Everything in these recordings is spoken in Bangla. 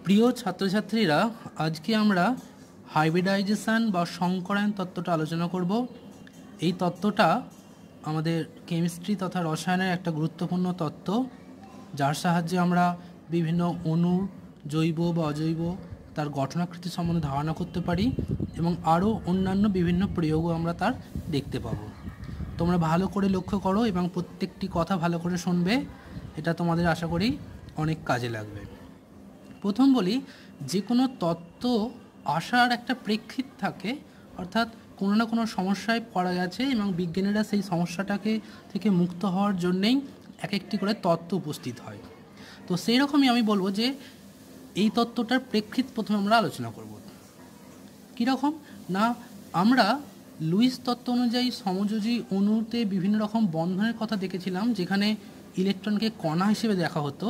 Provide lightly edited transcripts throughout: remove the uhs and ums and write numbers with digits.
প্রিয় ছাত্রছাত্রীরা, আজকে আমরা হাইব্রিডাইজেশন বা সংকরায়ন তত্ত্বটা আলোচনা করব। এই তত্ত্বটা আমাদের কেমিস্ট্রি তথা রসায়নের একটা গুরুত্বপূর্ণ তত্ত্ব, যার সাহায্যে আমরা বিভিন্ন অণুর জৈব বা অজৈব তার গঠনাকৃতি সম্বন্ধে ধারণা করতে পারি এবং আরও অন্যান্য বিভিন্ন প্রয়োগও আমরা তার দেখতে পাবো। তোমরা ভালো করে লক্ষ্য করো এবং প্রত্যেকটি কথা ভালো করে শুনবে, এটা তোমাদের আশা করি অনেক কাজে লাগবে। প্রথম বলি, যে কোনো তত্ত্ব আসার একটা প্রেক্ষিত থাকে, অর্থাৎ কোনো না কোনো সমস্যায় পড়া গেছে এবং বিজ্ঞানীরা সেই সমস্যাটাকে থেকে মুক্ত হওয়ার জন্যেই এক একটি করে তত্ত্ব উপস্থিত হয়। তো সেই রকমই আমি বলবো যে এই তত্ত্বটার প্রেক্ষিত প্রথমে আমরা আলোচনা করব। কীরকম না, আমরা লুইস তত্ত্ব অনুযায়ী সমযোজী অণুতে বিভিন্ন রকম বন্ধনের কথা দেখেছিলাম, যেখানে ইলেকট্রনকে কণা হিসেবে দেখা হতো,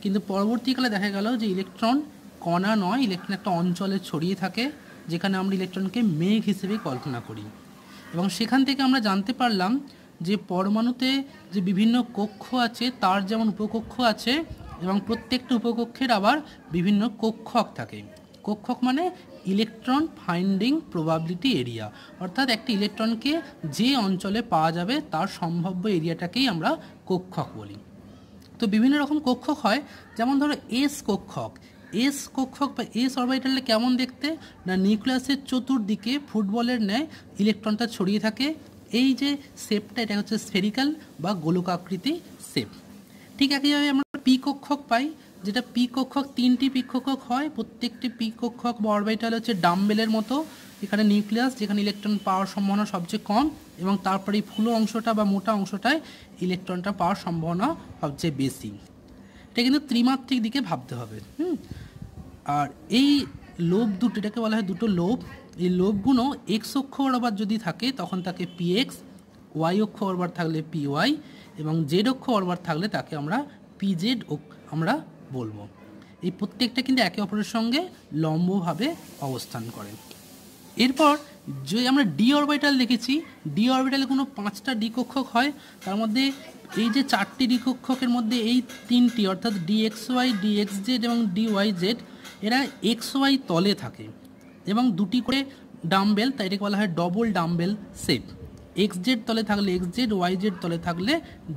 কিন্তু পরবর্তীকালে দেখা গেল যে ইলেকট্রন কণা নয়, ইলেকট্রন একটা অঞ্চলে ছড়িয়ে থাকে, যেখানে আমরা ইলেকট্রনকে মেঘ হিসেবে কল্পনা করি। এবং সেখান থেকে আমরা জানতে পারলাম যে পরমাণুতে যে বিভিন্ন কক্ষ আছে তার যেমন উপকক্ষ আছে এবং প্রত্যেকটা উপকক্ষের আবার বিভিন্ন কক্ষক থাকে। কক্ষক মানে ইলেকট্রন ফাইন্ডিং প্রবাবিলিটি এরিয়া, অর্থাৎ একটি ইলেকট্রনকে যে অঞ্চলে পাওয়া যাবে তার সম্ভাব্য এরিয়াটাকেই আমরা কক্ষক বলি। তো বিভিন্ন রকম কক্ষক হয়, যেমন ধরো এস কক্ষক। এস কক্ষক বা এস অরবিটালটা কেমন দেখতে না, নিউক্লিয়াসের চতুর্দিকে ফুটবলের ন্যায় ইলেকট্রনটা ছড়িয়ে থাকে। এই যে শেপটা, এটা হচ্ছে স্ফেরিক্যাল বা গোলকাকৃতি শেপ। ঠিক একইভাবে আমরা পি কক্ষক পাই, যেটা পি কক্ষক, তিনটি পি কক্ষক হয়। প্রত্যেকটি পি কক্ষক বা অরবিটাল হচ্ছে ডাম্বেলের মতো। এখানে নিউক্লিয়াস, যেখানে ইলেকট্রন পাওয়ার সম্ভাবনা সবচেয়ে কম, এবং তারপরে এই ফুলো অংশটা বা মোটা অংশটায় ইলেকট্রনটা পাওয়ার সম্ভাবনা সবচেয়ে বেশি। এটা কিন্তু ত্রিমাত্রিক দিকে ভাবতে হবে। আর এই লোভ দুটো, এটাকে বলা হয় দুটো লোভ। এই লোভগুলো এক্স অক্ষ বরাবর যদি থাকে তখন তাকে পি এক্স, ওয়াই অক্ষ বরাবর থাকলে পি ওয়াই, এবং জেড অক্ষ বরাবর থাকলে তাকে আমরা পি জেড আমরা বলবো। এই প্রত্যেকটা কিন্তু একে অপরের সঙ্গে লম্বভাবে অবস্থান করে। এরপর যে আমরা ডি অরবিটাল দেখেছি, ডি অরবিটালে কোনো 5টা ডি কক্ষক হয়। তার মধ্যে এই যে 4টি ডি কক্ষকের মধ্যে এই 3টি, অর্থাৎ D X Y, D X Z এবং ডি ওয়াই জেড, এরা এক্স ওয়াই তলে থাকে এবং দুটি করে ডাম্বেল, তাই এটাকে বলা হয় double dumbbell shape. X Z তলে থাকলে এক্স জেড, ওয়াই জেড তলে থাকলে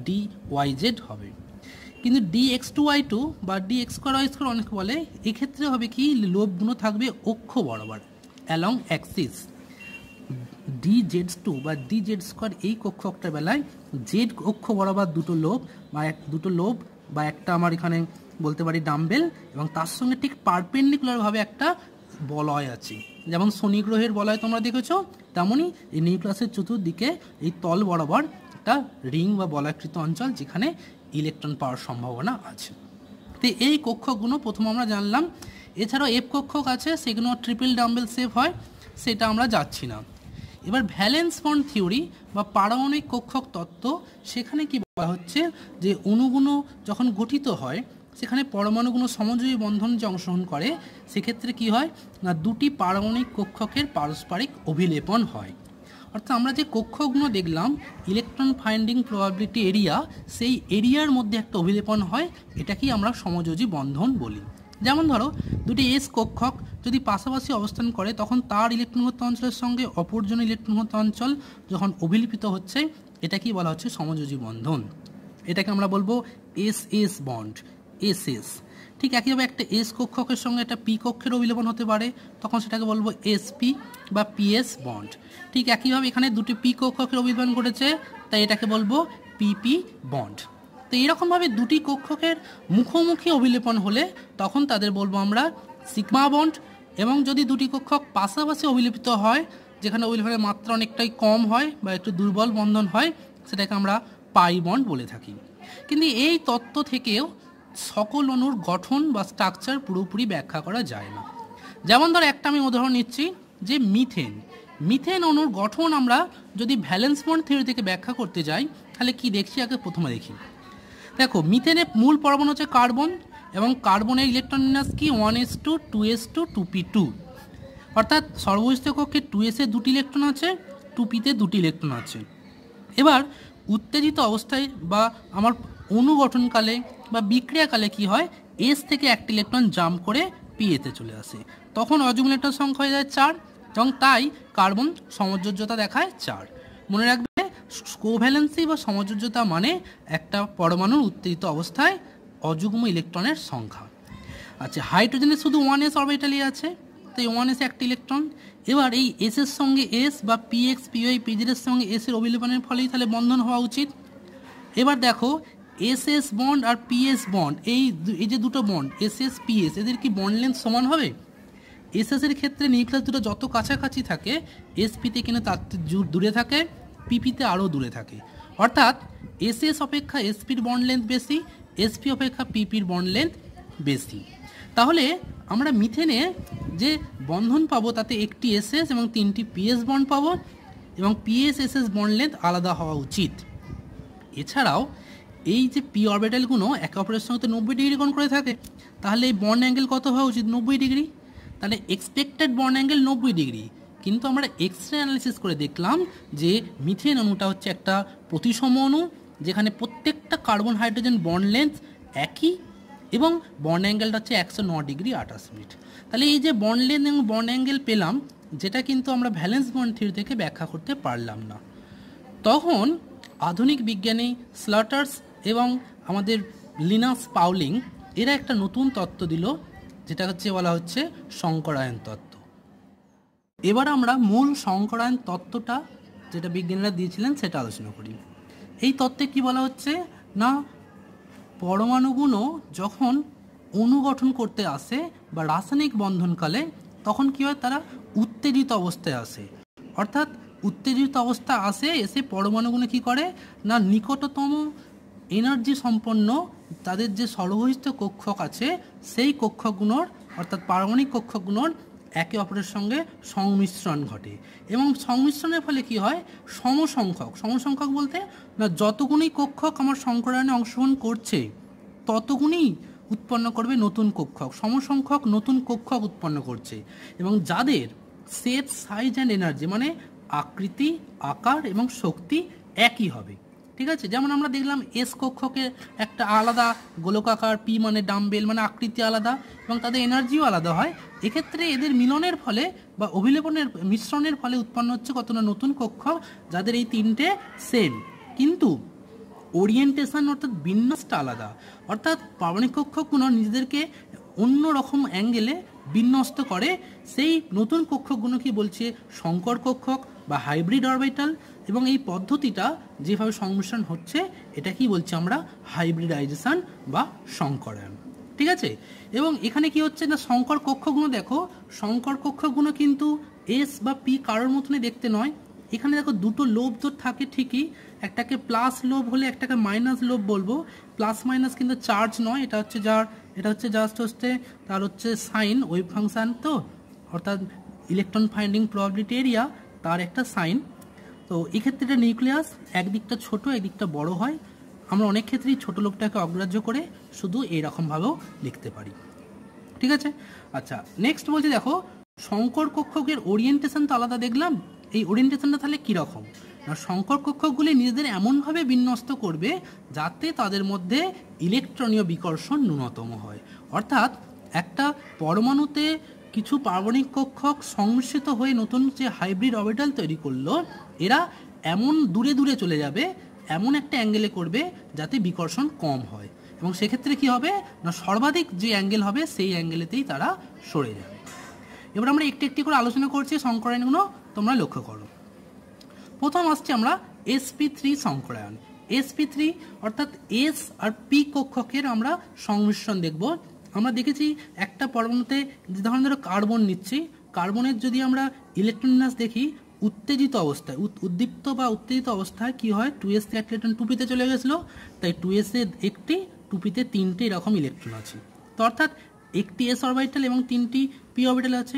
ডি ওয়াই জেড হবে। কিন্তু D X two Y two বা D X square Y square অনেকে বলে, এক্ষেত্রে হবে কি, লোভগুলো থাকবে অক্ষ বরাবর, along axis. D Z two বা ডি জেড স্কোয়ার এই কক্ষকটার বেলায় জেড অক্ষ বরাবর দুটো লোভ বা একটা আমার এখানে বলতে পারি ডাম্বেল, এবং তার সঙ্গে ঠিক পারপেন্ডিকুলারভাবে একটা বলয় আছে। যেমন শনি গ্রহের বলয় তোমরা দেখেছো, তেমনই এই নিউক্লিয়াসের চতুর্দিকে এই তল বরাবর একটা রিং বা বলয়কৃত অঞ্চল, যেখানে ইলেকট্রন পাওয়ার সম্ভাবনা আছে। তো এই কক্ষকগুলো প্রথম আমরা জানলাম। এছাড়াও এফ কক্ষক আছে, সেগুলো ট্রিপল ডাম্বেল শেপ হয়, সেটা আমরা যাচ্ছি না। এবার ভ্যালেন্স বন্ড থিওরি বা পারমাণবিক কক্ষক তত্ত্ব, সেখানে কি বলা হচ্ছে যে অণুগুলো যখন গঠিত হয় সেখানে পরমাণুগুলো সমযোজী বন্ধন যে অংশগ্রহণ করে, সেক্ষেত্রে কি হয় না, দুটি পারমাণবিক কক্ষকের পারস্পরিক অভিলেপন হয়। অর্থাৎ আমরা যে কক্ষকগুলো দেখলাম, ইলেকট্রন ফাইন্ডিং প্রবাবিলিটি এরিয়া, সেই এরিয়ার মধ্যে একটা অভিলেপন হয়, এটাকেই আমরা সমযোজী বন্ধন বলি। যেমন ধরো দুটি এস কক্ষক যদি পাশাপাশি অবস্থান করে, তখন তার ইলেকট্রনঘনত্ব অঞ্চলের সঙ্গে অপরজনের ইলেকট্রনঘনত্ব অঞ্চল যখন অভিলিপিত হচ্ছে, এটাকেই বলা হচ্ছে সমযোজী বন্ধন। এটাকে আমরা বলবো S S bond, S S. ঠিক একইভাবে একটা এস কক্ষকের সঙ্গে একটা পি কক্ষের অভিলেপন হতে পারে, তখন সেটাকে বলবো এসপি বা পিএস বন্ড। ঠিক একইভাবে এখানে দুটি পি কক্ষকের অভিলেপন ঘটেছে, তাই এটাকে বলবো পিপি বন্ড। তো এরকমভাবে দুটি কক্ষকের মুখোমুখি অভিলেপন হলে তখন তাদের বলবো আমরা সিগমা বন্ড। এবং যদি দুটি কক্ষক পাশাপাশি অভিলেপিত হয়, যেখানে অভিলেপনের মাত্রা অনেকটাই কম হয় বা একটু দুর্বল বন্ধন হয়, সেটাকে আমরা পাই বন্ড বলে থাকি। কিন্তু এই তত্ত্ব থেকেও সকল অণুর গঠন বা স্ট্রাকচার পুরোপুরি ব্যাখ্যা করা যায় না। যেমন ধর একটা আমি উদাহরণ নিচ্ছি, যে মিথেন অণুর গঠন আমরা যদি ভ্যালেন্স বন্ড থিওরি থেকে ব্যাখ্যা করতে যাই, তাহলে কি দেখছি, আগে প্রথমে দেখি। দেখো, মিথেনের মূল পরমাণু হচ্ছে কার্বন, এবং কার্বনের ইলেকট্রন বিন্যাস কি 1s2 2s2 2p2, অর্থাৎ সর্বস্থ কক্ষে 2s এ দুটি ইলেকট্রন আছে, 2p-তে দুটি ইলেকট্রন আছে। এবার উত্তেজিত অবস্থায় বা আমার অণু গঠনকালে বা বিক্রিয়াকালে কি হয়, এস থেকে একটা ইলেকট্রন জাম্প করে পিএতে চলে আসে, তখন অযুগ্ম ইলেকট্রন সংখ্যা হয়ে যায় 4 এবং তাই কার্বন সমযোজ্যতা দেখায় 4। মনে রাখবে কোভ্যালেন্সি বা সমযোজ্যতা মানে একটা পরমাণুর উত্তেজিত অবস্থায় অযুগ্ম ইলেকট্রনের সংখ্যা। আচ্ছা, হাইড্রোজেনের শুধু 1s অরবিটালই আছে, তাই 1s একটা ইলেকট্রন। এবার এই এস এর সঙ্গে এস বা পিএক্স পিওয়াই পিজেড এর সঙ্গে এস এর অভিলেপনের ফলেই তাহলে বন্ধন হওয়া উচিত। এবার দেখো এস এস বন্ড আর পিএস বন্ড, এই যে দুটো বন্ড এস এস পিএস, এদের কি বন্ড লেন্থ সমান হবে? এস এস এর ক্ষেত্রে নিউক্লিয়াস দুটো যত কাছাকাছি থাকে এসপিতে কিন্তু তার দূরে থাকে, পিপিতে আরও দূরে থাকে। অর্থাৎ এস এস অপেক্ষা এসপির বন্ড লেন্থ বেশি, এসপি অপেক্ষা পিপির বন্ড লেন্থ বেশি। তাহলে আমরা মিথেনে যে বন্ধন পাবো তাতে একটি এসএস এবং 3টি পিএস বন্ড পাবো এবং পিএস এসএস বন্ড লেন্থ আলাদা হওয়া উচিত। এছাড়াও এই যে পি অরবিটালগুলো একে অপরের সঙ্গে তো 90 ডিগ্রি কোণ করে থাকে, তাহলে এই বন্ড অ্যাঙ্গেল কত হওয়া উচিত? 90 ডিগ্রি। তাহলে এক্সপেক্টেড বন্ড অ্যাঙ্গেল 90 ডিগ্রি, কিন্তু আমরা এক্সরে অ্যানালিসিস করে দেখলাম যে মিথেন অণুটা হচ্ছে একটা প্রতিসম অণু, যেখানে প্রত্যেকটা কার্বন হাইড্রোজেন বন্ড লেন্থ একই এবং বন্ড অ্যাঙ্গেলটা হচ্ছে 109 ডিগ্রি 28 মিনিট। তাহলে এই যে বন্ড লেন্থ এবং বন্ড অ্যাঙ্গেল পেলাম, যেটা কিন্তু আমরা ভ্যালেন্স বন্ড থিওরি থেকে ব্যাখ্যা করতে পারলাম না। তখন আধুনিক বিজ্ঞানী স্লাটার্স এবং আমাদের লিনাস পাউলিং এরা একটা নতুন তত্ত্ব দিল, যেটা হচ্ছে বলা হচ্ছে সংকরায়ন তত্ত্ব। এবার আমরা মূল সংকরায়ন তত্ত্বটা যেটা বিজ্ঞানীরা দিয়েছিলেন সেটা আলোচনা করি। এই তত্ত্বে কি বলা হচ্ছে না, পরমাণুগুলো যখন অণু গঠন করতে আসে বা রাসায়নিক বন্ধনকালে তখন কি হয়, তারা উত্তেজিত অবস্থায় আসে। অর্থাৎ উত্তেজিত অবস্থা আসে, এসে পরমাণুগুলো কি করে না, নিকটতম এনার্জি সম্পন্ন তাদের যে সর্বহিষ্ঠ কক্ষক আছে সেই কক্ষকগুলোর অর্থাৎ পারমাণবিক কক্ষকগুলোর একে অপরের সঙ্গে সংমিশ্রণ ঘটে এবং সংমিশ্রণের ফলে কি হয়, সমসংখ্যক বলতে না যতগুণই কক্ষক আমার সংকরায়নে অংশগ্রহণ করছে ততগুণই উৎপন্ন করবে নতুন কক্ষক, সমসংখ্যক নতুন কক্ষক উৎপন্ন করছে এবং যাদের সেট সাইজ অ্যান্ড এনার্জি মানে আকৃতি, আকার এবং শক্তি একই হবে। ঠিক আছে, যেমন আমরা দেখলাম এস কক্ষকের একটা আলাদা গোলকাকার, পি মানে ডাম্বেল মানে আকৃতি আলাদা এবং তাদের এনার্জিও আলাদা হয়। এক্ষেত্রে এদের মিলনের ফলে বা অভিলেপনের মিশ্রণের ফলে উৎপন্ন হচ্ছে কত না নতুন কক্ষক, যাদের এই তিনটে সেম কিন্তু ওরিয়েন্টেশন অর্থাৎ বিন্যাসটা আলাদা। অর্থাৎ পারমাণবিক কক্ষকগুলো নিজেদেরকে অন্য রকম অ্যাঙ্গেলে বিন্যস্ত করে। সেই নতুন কক্ষকগুলো কি বলছে সংকর কক্ষক বা হাইব্রিড অরবিটাল, এবং এই পদ্ধতিটা যেভাবে সংমিশ্রণ হচ্ছে এটা কি বলছি আমরা হাইব্রিডাইজেশন বা সংকরায়ন। ঠিক আছে, এবং এখানে কি হচ্ছে না সংকর কক্ষকগুলো দেখো, সংকর কক্ষকগুলো কিন্তু এস বা পি কারোর মতনই দেখতে নয়। এখানে দেখো দুটো লোভ তো থাকে ঠিকই, একটাকে প্লাস লোভ হলে একটাকে মাইনাস লোভ বলবো। প্লাস মাইনাস কিন্তু চার্জ নয়, এটা হচ্ছে জাস্ট হচ্ছে তার হচ্ছে সাইন, ওয়েভ ফাংশন তো, অর্থাৎ ইলেকট্রন ফাইন্ডিং প্রবাবিলিটি এরিয়া তার একটা সাইন। তো এক্ষেত্রে এটা নিউক্লিয়াস একদিকটা ছোট একদিকটা বড় হয়। আমরা অনেক ক্ষেত্রেই ছোট লোকটাকে অগ্রাহ্য করে শুধু এইরকমভাবেও লিখতে পারি। ঠিক আছে, আচ্ছা নেক্সট বলছি দেখো সংকর কক্ষকের ওরিয়েন্টেশন তো আলাদা দেখলাম। এই ওরিয়েন্টেশনটা তাহলে কীরকম না, সংকর কক্ষকগুলি নিজেদের এমনভাবে বিন্যস্ত করবে যাতে তাদের মধ্যে ইলেকট্রনীয় বিকর্ষণ ন্যূনতম হয়। অর্থাৎ একটা পরমাণুতে কিছু পারমাণবিক কক্ষক সংমিশ্রিত হয়ে নতুন যে হাইব্রিড অরবিটাল তৈরি করলো, এরা এমন দূরে দূরে চলে যাবে, এমন একটা অ্যাঙ্গেলে করবে যাতে বিকর্ষণ কম হয় এবং সেক্ষেত্রে কি হবে না সর্বাধিক যে অ্যাঙ্গেল হবে সেই অ্যাঙ্গেলেতেই তারা সরে যাবে। এবার আমরা একটি একটি করে আলোচনা করছি সংকরায়নগুলো, তোমরা লক্ষ্য করো। প্রথম আসছে আমরা sp3 সংকরায়ন। sp3 অর্থাৎ এস আর পি কক্ষকের আমরা সংমিশ্রণ দেখব। আমরা দেখেছি একটা পরমাণুতে যে ধরনের কার্বন নিচ্ছি, কার্বনের যদি আমরা ইলেকট্রন বিন্যাস দেখি উত্তেজিত অবস্থায় উদ্দীপ্ত বা উত্তেজিত অবস্থায় কি হয় 2s থেকে একটা ইলেকট্রন 2p তে চলে গেছিলো, তাই 2s এ একটি 2p তে 3টে এরকম ইলেকট্রন আছে। তো অর্থাৎ একটি এস অরবিটাল এবং 3টি পি অরবিটাল আছে।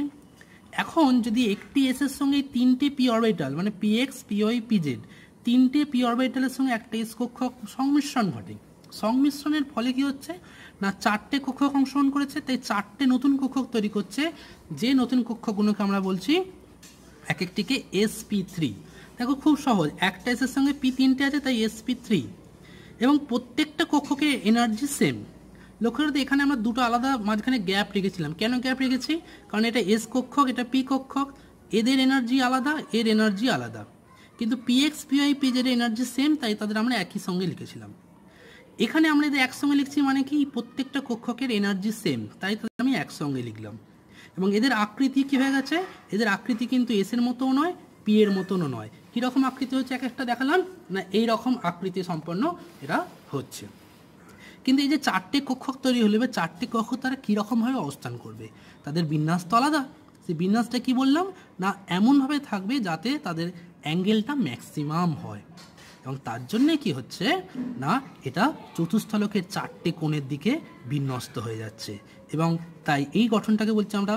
এখন যদি একটি এস এর সঙ্গে 3টে পি অরবিটাল মানে পিএক্স পিওয়াই পিজেড 3টে পি অরবিটালের সঙ্গে একটা এস কক্ষক সংমিশ্রণ ঘটে, সংমিশ্রণের ফলে কি হচ্ছে না 4টে কক্ষক অংশগ্রহণ করেছে, তাই 4টে নতুন কক্ষক তৈরি করছে। যে নতুন কক্ষকগুলোকে আমরা বলছি এক একটিকে sp3। দেখো খুব সহজ, একটা এস এর সঙ্গে পি 3টে আছে তাই sp3 এবং প্রত্যেকটা কক্ষকে এনার্জি সেম। লক্ষ্য করতে এখানে আমরা দুটো আলাদা মাঝখানে গ্যাপ রেখেছিলাম। কেন গ্যাপ রেখেছি? কারণ এটা এস কক্ষক, এটা পি কক্ষক, এদের এনার্জি আলাদা, এর এনার্জি আলাদা, কিন্তু পিএক্স পিওয়াই পিজের এনার্জি সেম, তাই তাদের আমরা একই সঙ্গে লিখেছিলাম। এখানে আমরা এদের একসঙ্গে লিখছি মানে কি প্রত্যেকটা কক্ষকের এনার্জি সেম, তাই তাদের আমি একসঙ্গে লিখলাম। এবং এদের আকৃতি কী হয়ে গেছে? এদের আকৃতি কিন্তু এস এর মতোও নয়, পি এর মতনও নয়। কীরকম আকৃতি হচ্ছে এক একটা দেখালাম না, এই রকম আকৃতি সম্পন্ন এরা হচ্ছে। কিন্তু এই যে চারটে কক্ষক তৈরি হলে, এবার চারটে কক্ষক তারা কীরকমভাবে অবস্থান করবে? তাদের বিন্যাস তো আলাদা। সেই বিন্যাসটা কী বললাম না, এমনভাবে থাকবে যাতে তাদের অ্যাঙ্গেলটা ম্যাক্সিমাম হয়। এবং তার জন্যে কি হচ্ছে না, এটা চতুস্থলকের চারটে কোণের দিকে বিন্যস্ত হয়ে যাচ্ছে, এবং তাই এই গঠনটাকে বলছি আমরা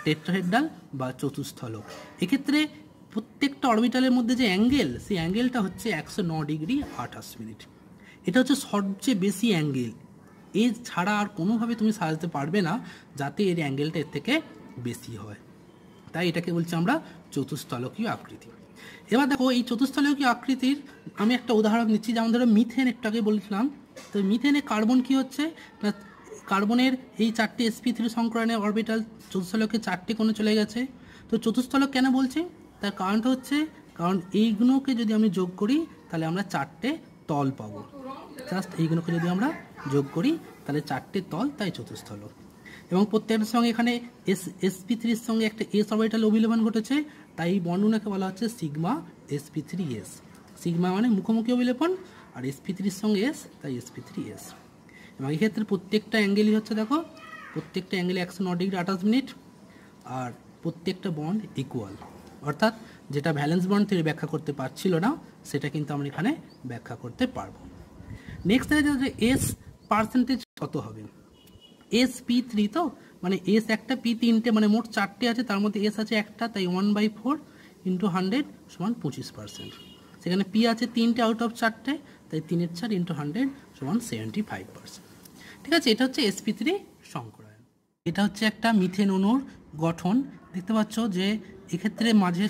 টেট্রাহেড্রাল বা চতুস্থলক। এক্ষেত্রে প্রত্যেকটা অরবিটালের মধ্যে যে অ্যাঙ্গেল, সেই অ্যাঙ্গেলটা হচ্ছে 109 ডিগ্রি 28 মিনিট। এটা হচ্ছে সবচেয়ে বেশি অ্যাঙ্গেল। এর ছাড়া আর কোনোভাবে তুমি সাজাতে পারবে না যাতে এর অ্যাঙ্গেলটা এর থেকে বেশি হয়, তাই এটাকে বলছি আমরা চতুস্থলকীয় আকৃতি। এবার দেখো এই চতুস্থলকীয় আকৃতির আমি একটা উদাহরণ দিচ্ছি, যেমন ধরো মিথেন একটু আগে বলেছিলাম। তো মিথেনে কার্বন কি হচ্ছে না, কার্বনের এই চারটে sp3 সংকরণের অরবিটাল চতুস্থলকে চারটে কোণে চলে গেছে। তো চতুস্থলক কেন বলছি? তার কারণটা হচ্ছে কারণ এইগুলোকে যদি আমি যোগ করি তাহলে আমরা চারটে তল পাবো। জাস্ট এইগুলোকে যদি আমরা যোগ করি তাহলে চারটে তল, তাই চতুস্থলক। এবং প্রত্যেকটার সঙ্গে এখানে sp3-র সঙ্গে একটা এস অরবিটাল অভিলেপন ঘটেছে, তাই এই বর্ণনাকে বলা হচ্ছে সিগমা sp3s। সিগমা মানে মুখোমুখি অভিলেপন, আর sp3-র সঙ্গে এস, তাই sp3s। এবং এক্ষেত্রে প্রত্যেকটা অ্যাঙ্গেলই হচ্ছে, দেখো প্রত্যেকটা অ্যাঙ্গেলে 109 ডিগ্রি 28 মিনিট, আর প্রত্যেকটা বন্ড ইকুয়াল, অর্থাৎ যেটা ভ্যালেন্স বন্ড থেকে ব্যাখ্যা করতে পারছিল না সেটা কিন্তু আমরা এখানে ব্যাখ্যা করতে পারবো। নেক্সট দেখা যাচ্ছে এস পার্সেন্টেজ কত হবে। sp3 তো মানে এস একটা, পি তিনটে, মানে মোট চারটে আছে, তার মধ্যে এস আছে একটা, তাই 1/4 × 100 = 25%। সেখানে পি আছে তিনটে আউট অফ চারটে, তাই 3/4 × 100 = 75%। ঠিক আছে, এটা হচ্ছে sp3 সংকরায়ন। এটা হচ্ছে একটা মিথেন অণুর গঠন। দেখতে পাচ্ছ যে এক্ষেত্রে মাঝে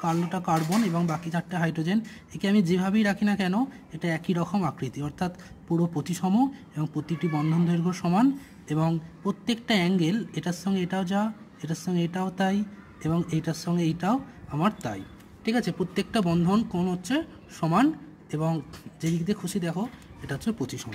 কার্লোটা কার্বন এবং বাকি চারটে হাইড্রোজেন। একে আমি যেভাবেই রাখি না কেন এটা একই রকম আকৃতি, অর্থাৎ পুরো প্রতিসম এবং প্রতিটি বন্ধন দৈর্ঘ্য সমান, এবং প্রত্যেকটা অ্যাঙ্গেল এটার সঙ্গে এটাও যা, এটার সঙ্গে এটাও তাই, এবং এইটার সঙ্গে এইটাও আমার তাই। ঠিক আছে, প্রত্যেকটা বন্ধন কোণ হচ্ছে সমান, এবং যে দিক দিয়ে খুশি দেখো এটা হচ্ছে প্রতিসম।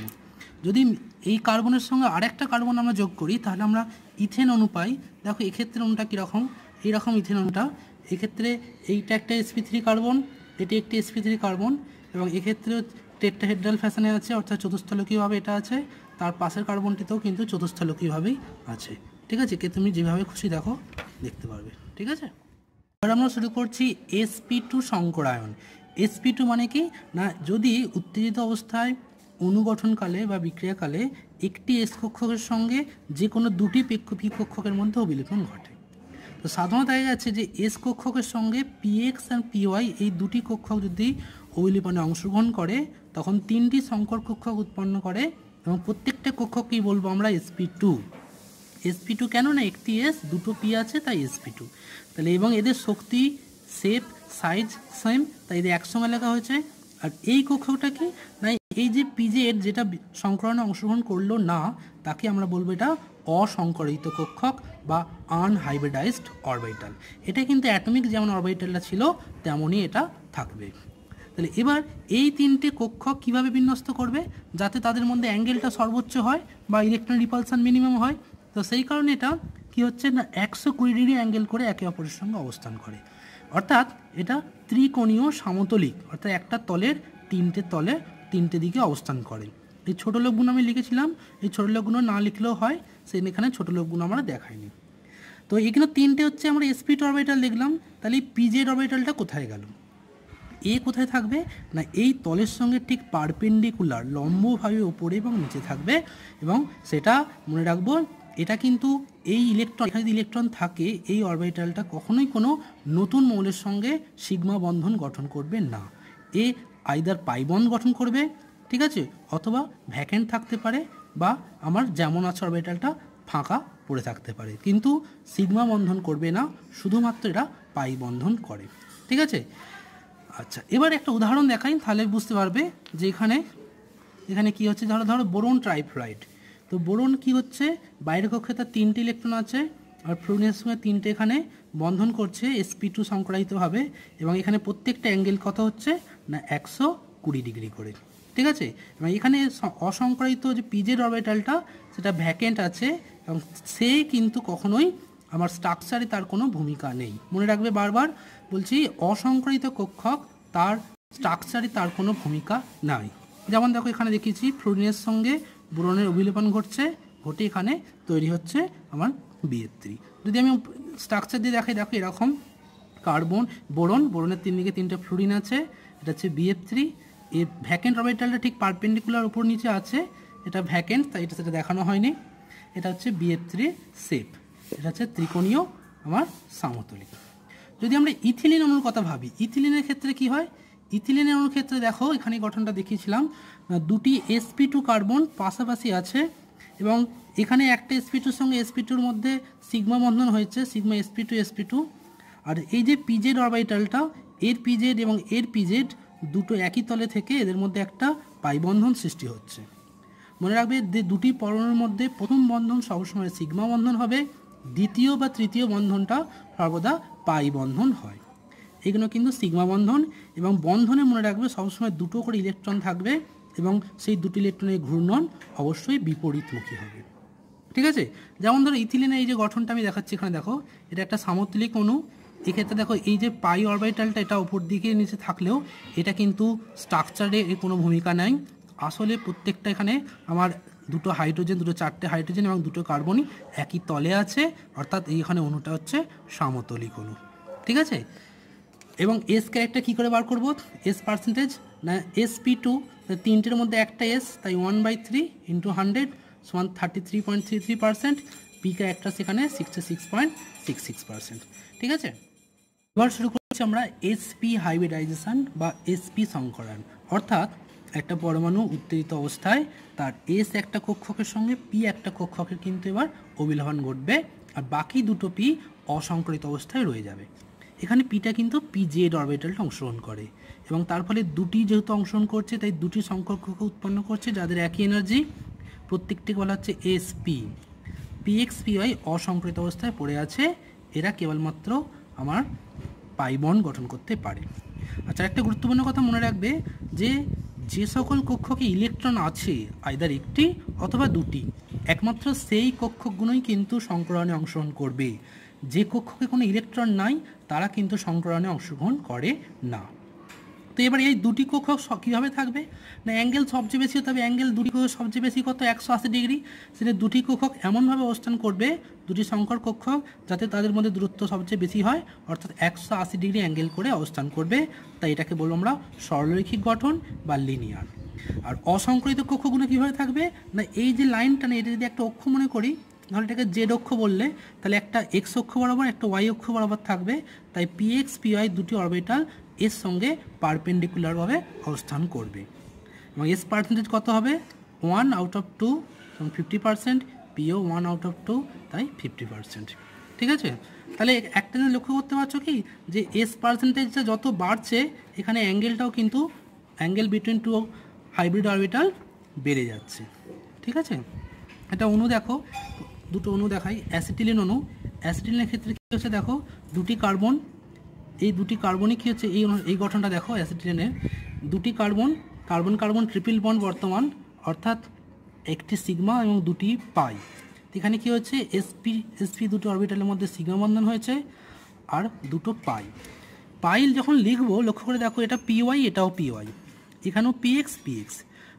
যদি এই কার্বনের সঙ্গে আরেকটা কার্বন আমরা যোগ করি তাহলে আমরা ইথেন অণু পাই। দেখো এক্ষেত্রে অণুটা কীরকম, এইরকম ইথেন অণুটা। এক্ষেত্রে এইটা একটা sp3 কার্বন, এটি একটি sp3 কার্বন, এবং এক্ষেত্রে টেট্রাহেড্রাল ফ্যাশনে আছে, অর্থাৎ চতুস্থলকীয়ভাবে এটা আছে। তার পাশের কার্বনটিতেও কিন্তু চতুস্থলকীয়ভাবেই আছে। ঠিক আছে, কে তুমি যেভাবে খুশি দেখো দেখতে পারবে। ঠিক আছে, এবার আমরা শুরু করছি sp2 সংকরায়ন। sp2 মানে কি না, যদি উত্তেজিত অবস্থায় অনুগঠনকালে বা বিক্রিয়াকালে একটি এস কক্ষকের সঙ্গে যে কোনো দুটি পি কক্ষকের মধ্যে অভিলেপন ঘটে। তো সাধারণত দেখা যাচ্ছে যে এস কক্ষকের সঙ্গে পিএক্স আর পিওয়াই এই দুটি কক্ষক যদি অভিলেপনে অংশগ্রহণ করে তখন তিনটি সংকর কক্ষক উৎপন্ন করে, এবং প্রত্যেকটা কক্ষককেই বলবো আমরা sp2। sp2 কেন না, একটি এস দুটো পি আছে, তাই sp2। তাহলে এবং এদের শক্তি, শেপ, সাইজ সেম, তাই এদের একসঙ্গে লেখা হয়েছে। আর এই কক্ষকটা কি না, এই যে পিজেড যেটা সংকরণে অংশগ্রহণ করলো না তাকে আমরা বলবো এটা অসংকরিত কক্ষক বা আনহাইব্রিডাইজড অরবিটাল। এটা কিন্তু অ্যাটমিক যেমন অরবিটালটা ছিল তেমনই এটা থাকবে। তাহলে এবার এই তিনটে কক্ষক কিভাবে বিন্যস্ত করবে যাতে তাদের মধ্যে অ্যাঙ্গেলটা সর্বোচ্চ হয় বা ইলেকট্রন রিপালশন মিনিমাম হয়। তো সেই কারণে এটা কি হচ্ছে না, 120 ডিগ্রি অ্যাঙ্গেল করে একে অপরের সঙ্গে অবস্থান করে, অর্থাৎ এটা ত্রিকোণীয় সামতলিক, অর্থাৎ একটা তলের তিনটে দিকে অবস্থান করে। এই ছোটো লোকগুলো আমি লিখেছিলাম, এই ছোটো লোকগুলো না লিখলেও হয়, এখানে ছোটো লোকগুলো আমরা দেখাইনি। তো এখানে তিনটে হচ্ছে আমরা sp2 অরবিটাল দেখলাম। তাহলে এই পিজেড অরবিটালটা কোথায় গেল? এ কোথায় থাকবে না, এই তলের সঙ্গে ঠিক পারপেন্ডিকুলার লম্বভাবে ওপরে এবং নিচে থাকবে, এবং সেটা মনে রাখবো এটা কিন্তু এই ইলেকট্রন, এখানে যদি ইলেকট্রন থাকে এই অরবিটালটা কখনোই কোনো নতুন মৌলের সঙ্গে সিগমা বন্ধন গঠন করবে না। এ আইদার পাই বন্ড গঠন করবে, ঠিক আছে, অথবা ভ্যাকেন্ট থাকতে পারে, বা আমার যেমন আছে অরবিটালটা ফাঁকা পড়ে থাকতে পারে, কিন্তু সিগমা বন্ধন করবে না, শুধুমাত্র এরা পাই বন্ধন করে। ঠিক আছে, আচ্ছা এবার একটা উদাহরণ দেখাই, তাহলে বুঝতে পারবে যে এখানে কি হচ্ছে। ধরো বোরন ট্রাইফ্লুরাইড। তো বোরন কি হচ্ছে, বাইরের কক্ষে তার 3টে ইলেকট্রন আছে, আর ফ্লুরিনের সঙ্গে 3টে এখানে বন্ধন করছে sp2 সংকরায়িতভাবে, এবং এখানে প্রত্যেকটা অ্যাঙ্গেল কত হচ্ছে না 120 ডিগ্রি করে। ঠিক আছে, এবং এখানে অসংকরায়িত যে পিজেড অরবিটালটা সেটা ভ্যাকেন্ট আছে, এবং সে কিন্তু কখনোই আমার স্ট্রাকচারে তার কোনো ভূমিকা নেই। মনে রাখবে, বারবার বলছি, অসংকরিত কক্ষক তার স্ট্রাকচারে তার কোনো ভূমিকা নাই। যেমন দেখো এখানে দেখিয়েছি ফ্লুরিনের সঙ্গে বোরনের অভিলেপন ঘটে এখানে তৈরি হচ্ছে আমার BF3। যদি আমি স্ট্রাকচার দিয়ে দেখাই, দেখো এরকম কার্বন বোরনের 3 দিকে 3টে ফ্লুরিন আছে, এটা হচ্ছে BF3। এর ভ্যাকেন্ট অরবিটালটা ঠিক পারপেন্ডিকুলার উপর নিচে আছে, এটা ভ্যাকেন্ট, তাই এটা সেটা দেখানো হয়নি। এটা হচ্ছে BF3 শেপ, এটা হচ্ছে ত্রিকোণীয় আমার সমতলিক। যদি আমরা ইথিলিন অণুর কথা ভাবি, ইথিলিনের ক্ষেত্রে কি হয়, ইথিলিনের অণুর ক্ষেত্রে দেখো এখানে গঠনটা দেখিয়েছিলাম, দুটি sp2 কার্বন পাশাপাশি আছে, এবং এখানে একটা sp2 সঙ্গে sp2-র মধ্যে সিগমা বন্ধন হয়েছে, সিগমা sp2 আর এই যে পিজেড অরবিটালটা, এর পিজেড এবং এর পিজেড দুটো একই তলে থেকে এদের মধ্যে একটা পাই বন্ধন সৃষ্টি হচ্ছে। মনে রাখবে যে দুটি পরমাণুর মধ্যে প্রথম বন্ধন সবসময় সিগমা বন্ধন হবে, দ্বিতীয় বা তৃতীয় বন্ধনটা সর্বদা পাই বন্ধন হয়। এগুলো কিন্তু সিগমা বন্ধন, এবং বন্ধনে মনে রাখবে সবসময় দুটো করে ইলেকট্রন থাকবে, এবং সেই দুটি ইলেকট্রনের ঘূর্ণন অবশ্যই বিপরীতমুখী হবে। ঠিক আছে, যেমন ধরো ইথিলিনের এই যে গঠনটা আমি দেখাচ্ছি এখানে, দেখো এটা একটা সামতলিক অণু। এক্ষেত্রে দেখো এই যে পাই অরবিটালটা এটা উপর দিকে নিচে থাকলেও এটা কিন্তু স্ট্রাকচারে এর কোনো ভূমিকা নাই। আসলে প্রত্যেকটা এখানে আমার দুটো হাইড্রোজেন, দুটো 4টে হাইড্রোজেন এবং দুটো কার্বনই একই তলে আছে, অর্থাৎ এইখানে অণুটা হচ্ছে সমতলিক অণু। ঠিক আছে, এবং এস ক্যারেক্টার কী করে বার করবো, এস পার্সেন্টেজ না sp2, 3টের মধ্যে একটা এস, তাই 1/3 × 100 সমান 33.33%। পি ক্যারেক্টার সেখানে 66.66%। ঠিক আছে, এবার শুরু করছি আমরা sp হাইব্রিডাইজেশন বা sp সংকরণ, অর্থাৎ একটা পরমাণু উত্তেজিত অবস্থায় তার এস একটা কক্ষকের সঙ্গে পি একটা কক্ষকের কিন্তু এবার অভিলহন ঘটবে, আর বাকি দুটো পি অসংকরিত অবস্থায় রয়ে যাবে। এখানে পিটা কিন্তু পিজেড অরবিটালটা অংশগ্রহণ করে, এবং তার ফলে দুটি যেহেতু অংশগ্রহণ করছে তাই দুটি সংকক্ষক উৎপন্ন করছে যাদের একই এনার্জি, প্রত্যেকটি বলা হচ্ছে sp। px-py অসংকরিত অবস্থায় পড়ে আছে, এরা কেবলমাত্র আমার পাই বন্ড গঠন করতে পারে। আচ্ছা, একটা গুরুত্বপূর্ণ কথা মনে রাখবে যে সকল কক্ষকে ইলেকট্রন আছে আইদার একটি অথবা দুটি, একমাত্র সেই কক্ষকগুলোই কিন্তু সংকরণে অংশগ্রহণ করবে। যে কক্ষকে কোনো ইলেকট্রন নাই তারা কিন্তু সংকরণে অংশগ্রহণ করে না। তো এবার এই দুটি কক্ষক কীভাবে থাকবে না, অ্যাঙ্গেল সবচেয়ে বেশি হতে হবে, অ্যাঙ্গেল দুটি কক্ষক সবচেয়ে বেশি কত 180 ডিগ্রি, সেটা দুটি কক্ষক এমনভাবে অবস্থান করবে, দুটি সংকর কক্ষক, যাতে তাদের মধ্যে দূরত্ব সবচেয়ে বেশি হয়, অর্থাৎ 180 ডিগ্রি অ্যাঙ্গেল করে অবস্থান করবে, তাই এটাকে বলবো আমরা সরলরৈখিক গঠন বা লিনিয়ার। আর অসংকরিত কক্ষগুলো কীভাবে থাকবে না, এই যে লাইনটা না, এটা যদি একটা অক্ষ মনে করি, তাহলে এটাকে জেড অক্ষ বললে, তাহলে একটা এক্স অক্ষ বরাবর একটা ওয়াই অক্ষ বরাবর থাকবে, তাই px-py দুটি অরবিটাল এর সঙ্গে পারপেন্ডিকুলারভাবে অবস্থান করবে, এবং এস পার্সেন্টেজ কত হবে 1/2 50%, পিও 1/2, তাই 50%। ঠিক আছে, তাহলে একটা জিনিস লক্ষ্য করতে পারছো কি, যে এস পার্সেন্টেজটা যত বাড়ছে এখানে অ্যাঙ্গেলটাও কিন্তু angle between two hybrid orbital বেড়ে যাচ্ছে। ঠিক আছে, এটা অণু দেখো, দুটো অণু দেখাই, অ্যাসিটিলিন অণু। অ্যাসিটিলিনের ক্ষেত্রে কী হচ্ছে দেখো, দুটি কার্বন, এই দুটি কার্বনই কী হচ্ছে, এই গঠনটা দেখো অ্যাসিটিলিনের, দুটি কার্বন কার্বন ট্রিপল বন্ড বর্তমান, অর্থাৎ একটি সিগমা এবং দুটি পাই। এখানে কী হচ্ছে, sp দুটো অরবিটালের মধ্যে সিগমা বন্ধন হয়েছে, আর দুটো পাই যখন লিখবো লক্ষ্য করে দেখো, এটা py, এটাও py, এখানেও px।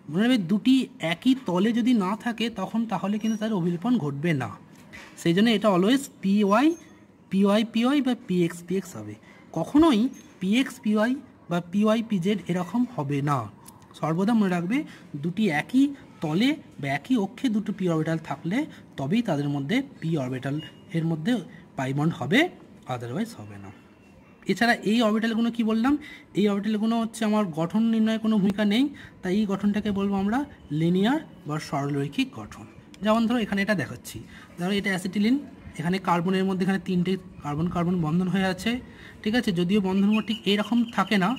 মনে রাখবে দুটি একই তলে যদি না থাকে তাহলে কিন্তু তার অভিলেপন ঘটবে না, সেই জন্য এটা অলওয়েজ py বা px হবে, কখনোই px-py বা py-pz এরকম হবে না। সর্বদা মনে রাখবে দুটি একই তলে বা একই অক্ষে দুটো পি অরবিটাল থাকলে তবেই তাদের মধ্যে পি অরবিটাল এর মধ্যে পাই বন্ড হবে, আদারওয়াইজ হবে না। এছাড়া এই অরবিটালগুলো কি বললাম, এই অরবিটালগুলো হচ্ছে আমার গঠন নির্ণয়ে কোনো ভূমিকা নেই, তাই এই গঠনটাকে বলবো আমরা লিনিয়ার বা সরলরৈখিক গঠন। যেমন ধরো এখানে এটা দেখাচ্ছি, ধরো এটা অ্যাসিটিলিন, এখানে কার্বনের মধ্যে এখানে 3টে কার্বন বন্ধন হয়ে আছে। ঠিক আছে, যদিও বন্ধনগুলো ঠিক এইরকম থাকে না,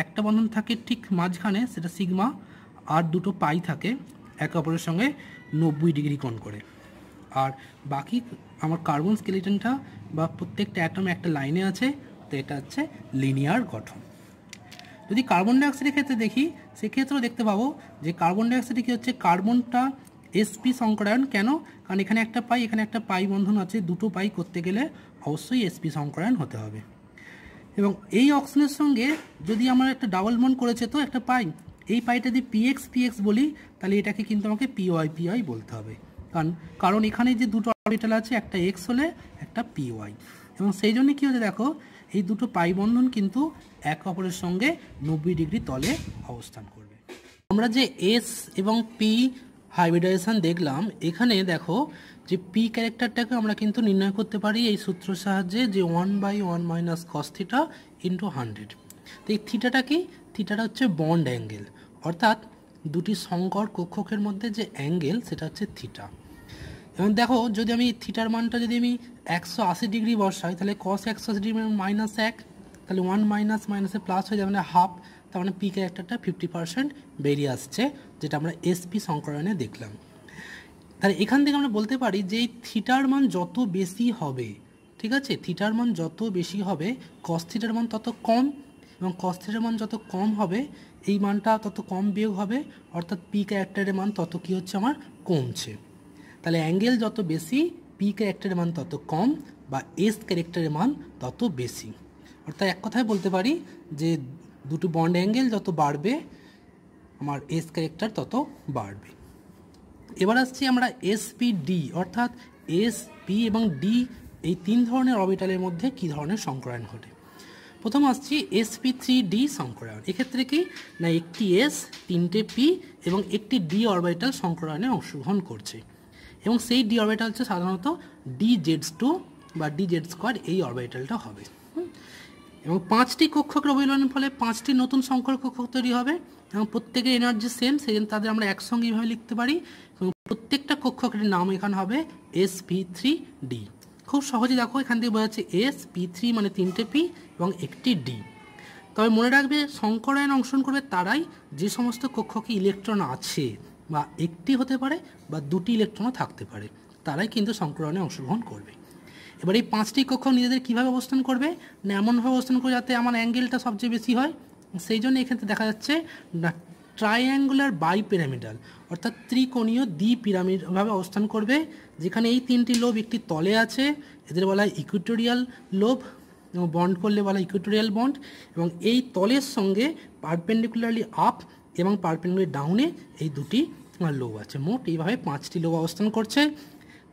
একটা বন্ধন থাকে ঠিক মাঝখানে, সেটা সিগমা, আর দুটো পাই থাকে একে অপরের সঙ্গে 90 ডিগ্রি কোণ করে। আর বাকি আমার কার্বন স্কেলিটনটা বা প্রত্যেকটা অ্যাটম একটা লাইনে আছে, তো এটা হচ্ছে লিনিয়ার গঠন। যদি কার্বন ডাইঅক্সাইডের ক্ষেত্রে দেখি, সেক্ষেত্রেও দেখতে পাবো যে কার্বন ডাইঅক্সাইডে কী হচ্ছে, কার্বনটা sp সংকরায়ন। কেন? কারণ এখানে একটা পাই, এখানে একটা পাই বন্ধন আছে, দুটো পাই করতে গেলে অবশ্যই sp সংকরায়ন হতে হবে। এবং এই অক্সিজেনের সঙ্গে যদি আমার একটা ডাবল বন্ড করেছে, তো একটা পাই, এই পাইটা যদি px বলি, তাহলে এটাকে কিন্তু আমাকে py বলতে হবে। কারণ এখানে যে দুটো অরবিটাল আছে, একটা x হলে একটা py, এবং সেই জন্য কী হচ্ছে দেখো, এই দুটো পাই বন্ধন কিন্তু এক অপরের সঙ্গে 90 ডিগ্রি তলে অবস্থান করবে। আমরা যে s এবং p হাইব্রিডাইজেশন দেখলাম, এখানে দেখো যে p ক্যারেক্টারটাকে আমরা কিন্তু নির্ণয় করতে পারি এই সূত্রের সাহায্যে, যে 1/1 - cos θ × 100। তো এই থিটাটা কি? থিটাটা হচ্ছে বন্ড অ্যাঙ্গেল, অর্থাৎ দুটি সংকর কক্ষকের মধ্যে যে অ্যাঙ্গেল সেটা হচ্ছে থিটা। এবং দেখো যদি আমি থিটার মানটা যদি আমি 180 ডিগ্রি বসাই, তাহলে cos 180 ডিগ্রি -1, তাহলে 1 মাইনাসে প্লাস হয়ে যাবে, মানে হাফ, তার মানে পি ক্যারেক্টারটা 50% বেরিয়ে আসছে, যেটা আমরা এসপি সংকরণে দেখলাম। তাহলে এখান থেকে আমরা বলতে পারি যে এই থিটার মান যত বেশি হবে, ঠিক আছে, থিটার মান যত বেশি হবে cos থিটার মান তত কম, এবং cos থিটার মান যত কম হবে এই মানটা তত কম বিয়োগ হবে, অর্থাৎ পি ক্যারেক্টারের মান তত কী হচ্ছে আমার কমছে। তাহলে অ্যাঙ্গেল যত বেশি, পি ক্যারেক্টারের মান তত কম, বা এস ক্যারেক্টারের মান তত বেশি। অর্থাৎ এক কথায় বলতে পারি যে দুটো বন্ড অ্যাঙ্গেল যত বাড়বে, আমার এস ক্যারেক্টার তত বাড়বে। এবার আসছি আমরা এসপি-ডি, অর্থাৎ এস, পি এবং ডি এই তিন ধরনের অরবিটালের মধ্যে কী ধরনের সংকরায়ন ঘটে। প্রথম আসছি sp3d সংকরায়ন। এক্ষেত্রে কি না, একটি এস, তিনটে পি এবং একটি ডি অরবিটাল সংকরায়নে অংশগ্রহণ করছে, এবং সেই ডি অরবিটাল হচ্ছে সাধারণত dz2 বা dz2 এই অরবিটালটা হবে। এবং 5টি কক্ষকের অভিলয়নের ফলে 5টি নতুন সংকর কক্ষক তৈরি হবে, এবং প্রত্যেকের এনার্জি সেম, সেই জন্য তাদের আমরা একসঙ্গে এইভাবে লিখতে পারি, এবং প্রত্যেকটা কক্ষকের নাম এখানে হবে sp3d। খুব সহজে দেখো এখান থেকে বোঝা যাচ্ছে sp3 মানে তিনটে পি এবং একটি ডি। তবে মনে রাখবে সংকরায়নে অংশগ্রহণ করবে তারাই যে সমস্ত কক্ষকে ইলেকট্রন আছে, বা একটি হতে পারে বা দুটি ইলেকট্রনও থাকতে পারে, তারাই কিন্তু সংকরায়নে অংশগ্রহণ করবে। এবার এই 5টি কক্ষক নিজেদের কীভাবে অবস্থান করবে না, এমনভাবে অবস্থান করবে যাতে আমার অ্যাঙ্গেলটা সবচেয়ে বেশি হয়। সেই জন্য এক্ষেত্রে দেখা যাচ্ছে না ট্রাইঅ্যাঙ্গুলার বাইপিরামিডাল, অর্থাৎ ত্রিকোণীয় দ্বিপিরামিডভাবে অবস্থান করবে, যেখানে এই তিনটি লোব একটি তলে আছে, এদের বলা হয় ইকুইটোরিয়াল লোব, এবং বন্ড করলে বলা হয় ইকুইটোরিয়াল বন্ড, এবং এই তলের সঙ্গে পারপেন্ডিকুলারলি আপ এবং পারপেন্ডিকুলারলি ডাউনে এই দুটি লোব আছে। মোট এইভাবে 5টি লোব অবস্থান করছে,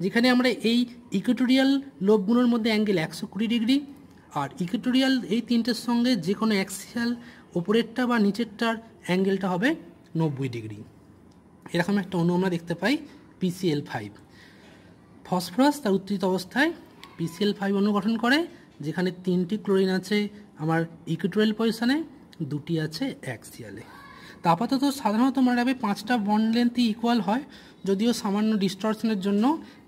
যেখানে আমরা এই ইকুইটোরিয়াল লোবগুলোর মধ্যে অ্যাঙ্গেল 120 ডিগ্রি, আর ইকুইটোরিয়াল এই তিনটের সঙ্গে যে কোনো অ্যাক্সিয়াল ওপরেরটা বা নিচেরটার অ্যাঙ্গেলটা হবে 90 ডিগ্রি। এরকম একটা অণু আমরা দেখতে পাই PCl5। ফসফরাস তার উত্তেজিত অবস্থায় PCl5 অণু গঠন করে, যেখানে 3টি ক্লোরিন আছে আমার ইকুইটোরিয়াল পজিশনে, 2টি আছে অ্যাক্সিয়ালে। তা আপাতত সাধারণত মনে রাখবে 5টা বন্ড লেন্থই ইকুয়াল হয়, যদিও সামান্য ডিস্টরশনের জন্য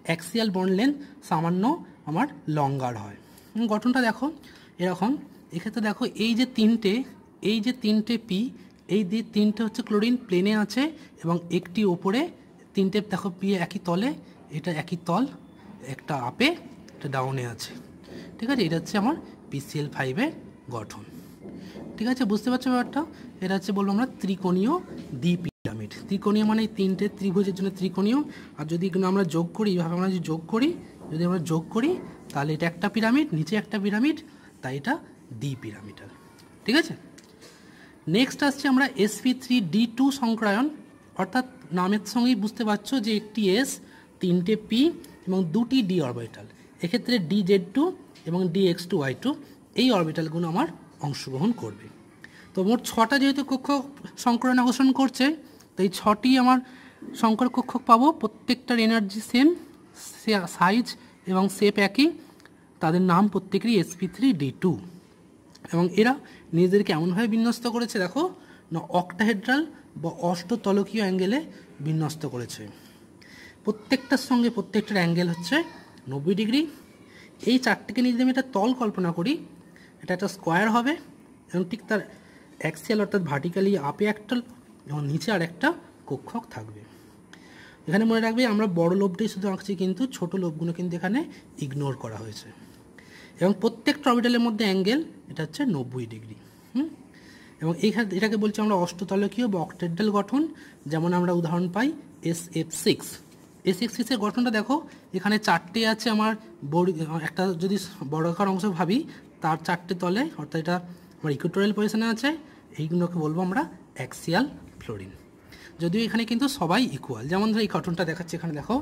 অ্যাক্সিয়াল বন্ড লেন্থ সামান্য আমার লঙ্গার হয়। গঠনটা দেখো এরকম। এক্ষেত্রে দেখো এই যে তিনটে পি, এই তিনটে হচ্ছে ক্লোরিন প্লেনে আছে, এবং একটি ওপরে, তিনটে দেখো পি একই তলে, এটা একই তল, একটা আপে একটা ডাউনে আছে, ঠিক আছে। এটা হচ্ছে আমার PCl5-এর গঠন, ঠিক আছে, বুঝতে পারছো ব্যাপারটা। এটা হচ্ছে বলবো আমরা ত্রিকোণীয় দ্বিপিরামিড। ত্রিকোণীয় মানে তিনটে ত্রিভুজের জন্য ত্রিকোণীয়, আর যদি আমরা যোগ করি, এইভাবে আমরা যদি যোগ করি তাহলে এটা একটা পিরামিড, নিচে একটা পিরামিড, তাই এটা দ্বিপিরামিডাল, ঠিক আছে। নেক্সট আসছে আমরা sp3d2 সংকরায়ন, অর্থাৎ নামের সঙ্গেই বুঝতে পারছো যে একটি এস, তিনটে পি এবং 2টি ডি অরবিটাল, এক্ষেত্রে dz2 এবং dx2y2 এই অরবিটালগুলো আমার অংশগ্রহণ করবে। তো মোট 6টা যেহেতু কক্ষক সংকরায়নে অংশগ্রহণ করছে, তো এই 6টি আমার সংকর কক্ষক পাবো, প্রত্যেকটার এনার্জি সেম, সাইজ এবং শেপ একই, তাদের নাম প্রত্যেকেরই sp3d2, এবং এরা নিজেদেরকে এমনভাবে বিন্যস্ত করেছে দেখো না, অক্টাহেড্রাল বা অষ্টতলকীয় অ্যাঙ্গেলে বিন্যস্ত করেছে। প্রত্যেকটার সঙ্গে প্রত্যেকটার অ্যাঙ্গেল হচ্ছে 90 ডিগ্রি। এই চারটিকে নিয়ে যদি আমি একটা তল কল্পনা করি, এটা একটা স্কোয়ার হবে, এবং ঠিক তার অ্যাক্সিয়াল অর্থাৎ ভার্টিক্যালি আপে একটা এবং নিচে আর একটা কক্ষক থাকবে। এখানে মনে রাখবে আমরা বড় লোবটাই শুধু আঁকছি, কিন্তু ছোট লোবগুলো কিন্তু এখানে ইগনোর করা হয়েছে। এবং প্রত্যেকটা অরবিটালের মধ্যে অ্যাঙ্গেল এটা হচ্ছে 90 ডিগ্রি। এবং এইখানে এটাকে বলছি আমরা অষ্টতলকীয় বা অক্টেডাল গঠন, যেমন আমরা উদাহরণ পাই SF6। SF6-এর গঠনটা দেখো, এখানে 4টে আছে আমার একটা যদি বর্গাকার অংশ ভাবি, তার 4টে তলে, অর্থাৎ এটা আমার ইকুয়েটোরিয়াল পজিশনে আছে, এইগুলোকে বলবো আমরা অ্যাক্সিয়াল ফ্লোরিন। যদিও এখানে কিন্তু সবাই ইকুয়াল। যেমন ধরো এই গঠনটা দেখাচ্ছে, এখানে দেখো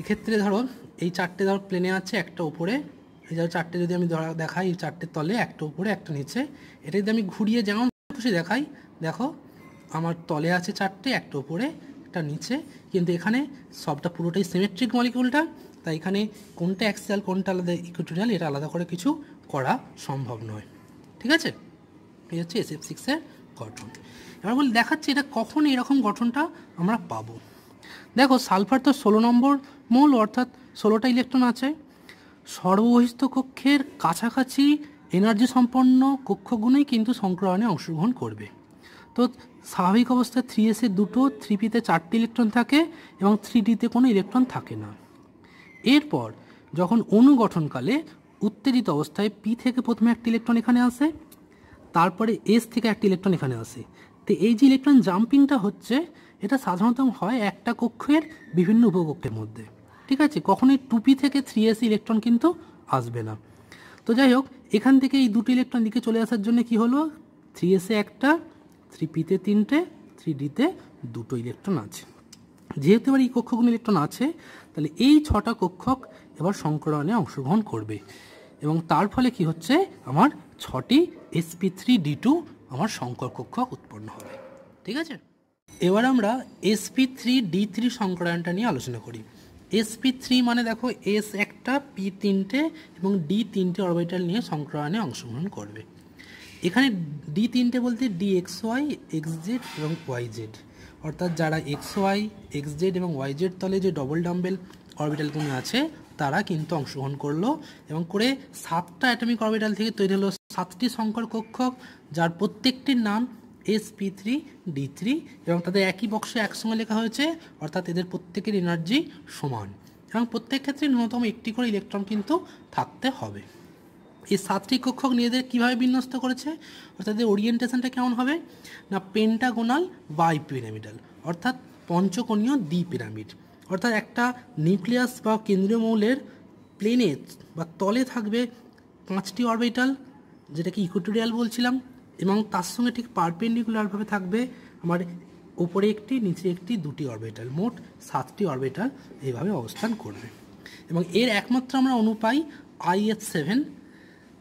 এক্ষেত্রে ধরো এই 4টে ধরো প্লেনে আছে, একটা উপরে, এই ধরো 4টে যদি আমি দেখাই, এই 4টে তলে, একটা উপরে একটা নিচে, এটা যদি আমি ঘুরিয়ে যেমন খুশি দেখাই, দেখো আমার তলে আছে 4টে, একটা উপরে একটা নিচে, কিন্তু এখানে সবটা পুরোটাই সিমেট্রিক মলিকিউলটা, তাই এখানে কোনটা অ্যাক্সিয়াল কোনটা আলাদা ইকুয়েটোরিয়াল এটা আলাদা করে কিছু করা সম্ভব নয়। ঠিক আছে, এই হচ্ছে SF6-এর গঠন। এবার বলি দেখাচ্ছি এটা কখন এরকম গঠনটা আমরা পাবো। দেখো সালফার তো 16 নম্বর মৌল, অর্থাৎ 16টা ইলেকট্রন আছে। সর্ববহিস্থ কক্ষের কাছাকাছি এনার্জি সম্পন্ন কক্ষগুলোই কিন্তু সংক্রমণে অংশগ্রহণ করবে। তো স্বাভাবিক অবস্থায় 3s-এ 2টো, 3p-তে 4টে ইলেকট্রন থাকে এবং 3d-তে কোনো ইলেকট্রন থাকে না। এরপর যখন অণু গঠনকালে উত্তেজিত অবস্থায় p থেকে প্রথমে একটা ইলেকট্রন এখানে আসে, তারপরে s থেকে একটা ইলেকট্রন এখানে আসে। তো এই যে ইলেকট্রন জাম্পিংটা হচ্ছে, এটা সাধারণত হয় একটা কক্ষের বিভিন্ন উপকক্ষের মধ্যে। ঠিক আছে, কখনোই 2p থেকে 3s ইলেকট্রন কিন্তু আসবে না। তো যাই হোক, এখান থেকে এই দুটো ইলেকট্রন দিকে চলে আসার জন্য কি হলো, 3s-এ একটা, 3p-তে 3টে, 3d-তে 2টো ইলেকট্রন আছে। যেহেতু এবার এই কক্ষগুলো ইলেকট্রন আছে, তাহলে এই 6টা কক্ষক এবার সংক্রমণে অংশগ্রহণ করবে এবং তার ফলে কি হচ্ছে, আমার 6টি sp3d2 আমার সংকর কক্ষক উৎপন্ন হবে। ঠিক আছে, এবার আমরা sp3d3 সংক্রমণটা নিয়ে আলোচনা করি। sp3 মানে দেখো s একটা, p 3টে এবং d 3টে অরবিটাল নিয়ে সংক্রমণে অংশগ্রহণ করবে। এখানে d 3টে বলতে dxy, xz এবং yz, অর্থাৎ যারা xy, xz এবং yz তলে যে ডবল ডাম্বেল অরবিটালগুলো আছে তারা কিন্তু অংশগ্রহণ করলো এবং করে 7টা অ্যাটমিক অরবিটাল থেকে তৈরি হলো 7টি সংকর কক্ষক, যার প্রত্যেকটির নাম sp3d3 এবং তাদের একই বক্সে একসঙ্গে লেখা হয়েছে, অর্থাৎ এদের প্রত্যেকের এনার্জি সমান এবং প্রত্যেক ক্ষেত্রে ন্যূনতম একটি করে ইলেকট্রন কিন্তু থাকতে হবে। এই 7টি কক্ষক নিজেদের কীভাবে বিন্যস্ত করেছে, অর্থাৎ এদের ওরিয়েন্টেশনটা কেমন হবে না, পেন্টাগোনাল বাই পিরামিডাল, অর্থাৎ পঞ্চকোণীয় দ্বি পিরামিড। অর্থাৎ একটা নিউক্লিয়াস বা কেন্দ্রীয় মৌলের প্লেনে বা তলে থাকবে 5টি অরবিটাল, যেটাকে ইকুয়েটোরিয়াল বলছিলাম, এবং তার সঙ্গে ঠিক পারপেন্ডিকুলারভাবে থাকবে আমার উপরে একটি, নিচে একটি, 2টি অরবিটাল, মোট 7টি অরবিটাল এইভাবে অবস্থান করবে। এবং এর একমাত্র আমরা অণু পাই IH7।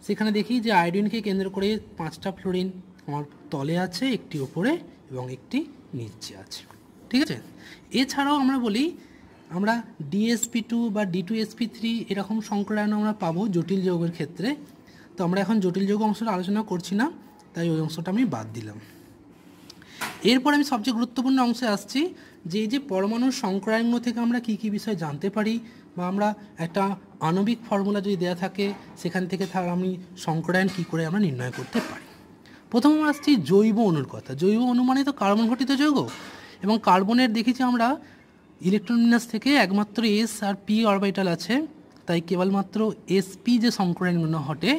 সেখানে দেখি যে আয়োডিনকে কেন্দ্র করে 5টা ফ্লোরিন আমার তলে আছে, একটি ওপরে এবং একটি নিচে আছে। ঠিক আছে, এছাড়াও আমরা বলি আমরা DsP2 বা D2sp3 এরকম সংক্রায়ন আমরা পাবো জটিল যৌগের ক্ষেত্রে। তো আমরা এখন জটিল যৌগ অংশটা আলোচনা করছি না, তাই ওই অংশটা আমি বাদ দিলাম। এরপর আমি সবচেয়ে গুরুত্বপূর্ণ অংশে আসছি, যে এই যে পরমাণুর সংক্রায়ন থেকে আমরা কী কী বিষয় জানতে পারি, বা আমরা একটা আণবিক ফর্মুলা যদি দেওয়া থাকে সেখান থেকে আমি সংক্রায়ন কী করে আমরা নির্ণয় করতে পারি। প্রথম আমরা আসছি জৈব অণুর কথা। জৈব অণু মানে তো কার্বন ঘটিত যৌগ, এবং কার্বনের দেখেছি আমরা ইলেকট্রন বিন্যাস থেকে একমাত্র s আর p অরবিটাল আছে, তাই কেবলমাত্র sp যে সংক্রায়নগুলো ঘটে,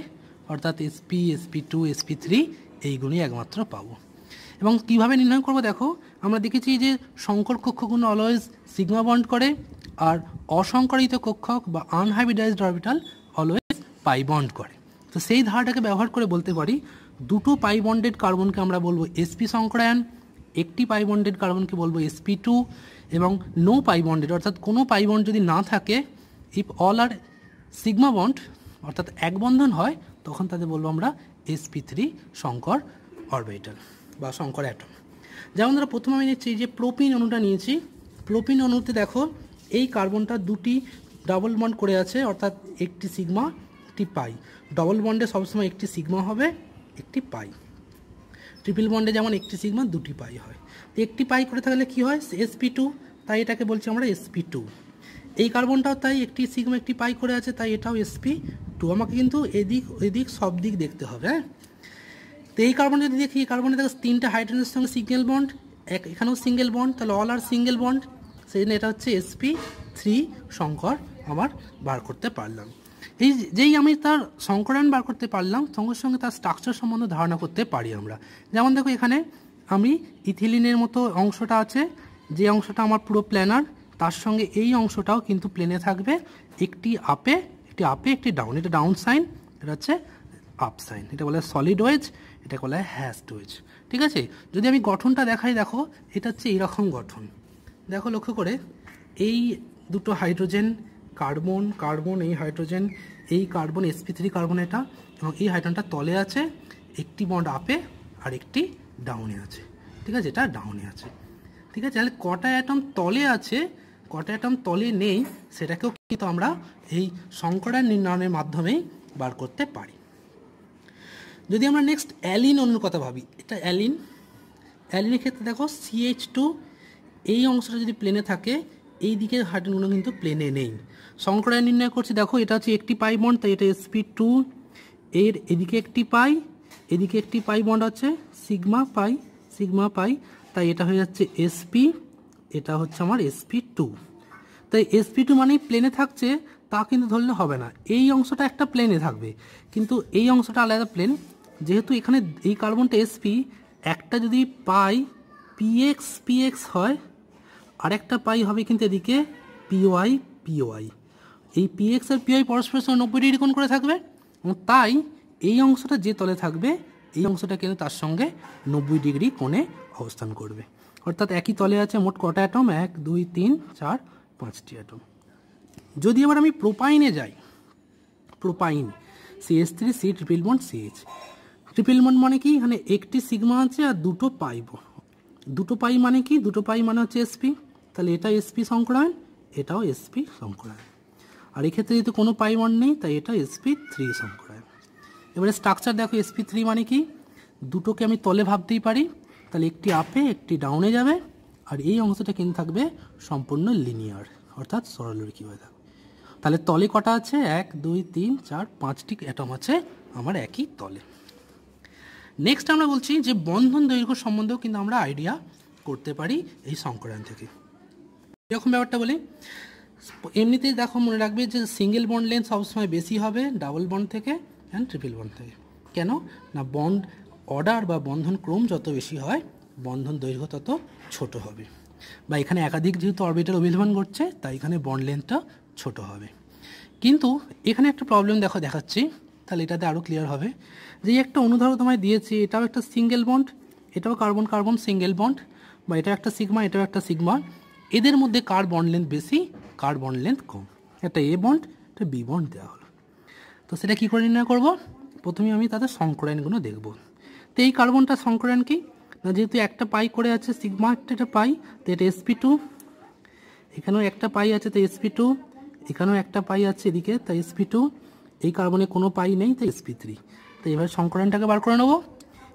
অর্থাৎ sp, sp2, sp3 এইগুলোই একমাত্র পাবো। এবং কিভাবে নির্ণয় করব দেখো, আমরা দেখেছি যে সংকর কক্ষগুলো অলওয়েজ সিগমা বন্ড করে, আর অসংকরিত কক্ষক বা আনহাইব্রিডাইজড অরবিটাল অলওয়েজ পাই বন্ড করে। তো সেই ধারাটাকে ব্যবহার করে বলতে পারি 2টো পাই বন্ডেড কার্বনকে আমরা বলবো sp সংক্রায়ন, একটি পাই বন্ডেড কার্বনকে বলবো sp2, এবং নো পাই বন্ডেড অর্থাৎ কোনো পাই বন্ড যদি না থাকে, if all are sigma bond অর্থাৎ এক বন্ধন হয়, তখন তাদের বলবো আমরা sp3 সংকর অরবিটাল বা সংকর অ্যাটম। যেমন ধরো প্রথমে আমি নিচ্ছি যে প্রোপিন অণুটা নিয়েছি। প্রোপিন অণুতে দেখো এই কার্বনটা 2টি ডাবল বন্ড করে আছে, অর্থাৎ একটি সিগমা, একটি পাই। ডবল বন্ডে সবসময় একটি সিগমা হবে, একটি পাই। ট্রিপল বন্ডে যেমন একটি সিগমা 2টি পাই হয়। তো একটি পাই করে থাকলে কি হয়, sp2, তাই এটাকে বলছি আমরা sp2। এই কার্বনটাও তাই একটি সিগমা একটি পাই করে আছে, তাই এটাও sp2। আমাকে কিন্তু এদিক সব দিক দেখতে হবে। হ্যাঁ, তো এই কার্বন যদি দেখি, এই কার্বনে দেখো 3টে হাইড্রোজেনের সঙ্গে সিঙ্গেল বন্ড, এখানেও সিঙ্গেল বন্ড, তাহলে অল আর সিঙ্গেল বন্ড। সেই জন্য এটা হচ্ছে sp3 সংকর আমার বার করতে পারলাম। এই যেই আমি তার সংকরায়ন বার করতে পারলাম সঙ্গে সঙ্গে তার স্ট্রাকচার সম্বন্ধে ধারণা করতে পারি আমরা। যেমন দেখো এখানে আমি ইথিলিনের মতো অংশটা আছে, যে অংশটা আমার পুরো প্ল্যানার, তার সঙ্গে এই অংশটাও কিন্তু প্লেনে থাকবে, একটি আপে একটি ডাউন, এটা ডাউন সাইন, এটা হচ্ছে আপ সাইন, এটা বলে সলিড ওয়েজ, এটা বলে হ্যাশড ওয়েজ। ঠিক আছে, যদি আমি গঠনটা দেখাই, দেখো এটা হচ্ছে এইরকম গঠন। দেখো লক্ষ্য করে এই দুটো হাইড্রোজেন কার্বন কার্বন, এই হাইড্রোজেন এই কার্বন sp3 কার্বন এটা, এবং এই হাইড্রোজেনটা তলে আছে, একটি বন্ড আপে আর একটি ডাউনে আছে। ঠিক আছে, এটা ডাউনে আছে। ঠিক আছে, তাহলে কটা অ্যাটম তলে আছে কটা অ্যাটম তলে নেই সেটাকেও কিন্তু আমরা এই সংকরায়ন নির্ণয়নের মাধ্যমেই বার করতে পারি। যদি আমরা নেক্সট অ্যালিন অণুর কথা ভাবি, এটা অ্যালিনের ক্ষেত্রে দেখো CH2 এই অংশটা যদি প্লেনে থাকে, এই দিকের হাইড্রোজেনগুলো কিন্তু প্লেনে নেই। সংকরায়ন নির্ণয় করছি, দেখো এটা হচ্ছে একটি পাই বন্ড, তাই এটা sp2, এর এদিকে একটি পাই, এদিকে একটি পাই বন্ড আছে, সিগমা পাই, তাই এটা হয়ে যাচ্ছে sp, এটা হচ্ছে আমার sp2। তাই sp2 মানেই প্লেনে থাকছে তা কিন্তু ধরলে হবে না, এই অংশটা একটা প্লেনে থাকবে, কিন্তু এই অংশটা আলাদা প্লেন। যেহেতু এখানে এই কার্বনটা sp, একটা যদি পাই px হয়, আরেকটা পাই হবে কিন্তু এদিকে py। এই px আর py পরস্পরের সঙ্গে 90 ডিগ্রি কোণ করে থাকবে, এবং তাই এই অংশটা যে তলে থাকবে এই অংশটা কিন্তু তার সঙ্গে 90 ডিগ্রি কোণে অবস্থান করবে। অর্থাৎ একই তলে আছে মোট কটা অ্যাটম, 1 2 3 4 5টি অ্যাটম। যদি আবার আমি প্রোপাইনে যাই, propyne CH3 C triple bond CH, triple bond মানে কি, এখানে একটি সিগমা আছে আর দুটো পাই, দুটো পাই মানে কি, দুটো পাই মানে হচ্ছে sp, তাহলে এটা sp সংকরায়ন, এটাও sp সংকরায়ন। আর এক্ষেত্রে যেহেতু কোনো পাই বন্ড নেই তাই এটা sp3 সংকরায়ন। এবারে স্ট্রাকচার দেখো, sp3 মানে কি, দুটোকে আমি তলে ভাবতেই পারি, তাহলে একটি আপে একটি ডাউনে যাবে, আর এই অংশটা কিন্তু থাকবে সম্পূর্ণ লিনিয়ার, অর্থাৎ সরলরেখী হয়ে থাকবে। তাহলে তলে কটা আছে, 1 2 3 4 5টি অ্যাটম আছে আমার একই তলে। নেক্সট আমরা বলছি যে বন্ধন দৈর্ঘ্য সম্বন্ধেও কিন্তু আমরা আইডিয়া করতে পারি এই সংকরায়ন থেকে। এরকম ব্যাপারটা বলি, এমনিতেই দেখো মনে রাখবে যে সিঙ্গেল বন্ড লেন্থ সবসময় বেশি হবে ডাবল বন্ড থেকে অ্যান্ড ট্রিপল বন্ড থেকে। কেন না, বন্ড অর্ডার বা বন্ধন ক্রম যত বেশি হয় বন্ধন দৈর্ঘ্য তত ছোট হবে, বা এখানে একাধিক যেহেতু অরবিটাল অভিলম্বন ঘটছে তাই এখানে বন্ড লেন্থটা ছোট হবে। কিন্তু এখানে একটা প্রবলেম দেখাচ্ছি, তাহলে এটাতে আরও ক্লিয়ার হবে। যে একটা অনুধাবন তোমায় দিয়েছি, এটাও একটা সিঙ্গেল বন্ড, এটাও কার্বন কার্বন সিঙ্গেল বন্ড, বা এটা একটা সিগমা এটাও একটা সিগমা, এদের মধ্যে কার বন্ড লেন্থ বেশি কার বন্ড লেন্থ কম, একটা এ বন্ড একটা বি বন্ড দেওয়া হলো। তো সেটা কী করে নির্ণয় করব, প্রথমে আমি তাদের সংকরায়নগুলো দেখব। তো এই কার্বনটা সংকরায়ন কি না, যেহেতু একটা পাই করে আছে সিগমা একটা পাই, তো এটা sp2, এখানেও একটা পাই আছে তাই sp2, এখানেও একটা পাই আছে এদিকে তাই sp2, এই কার্বনে কোনো পাই নেই তাই sp3। তো এবার সংকরায়নটাকে বার করে নেব,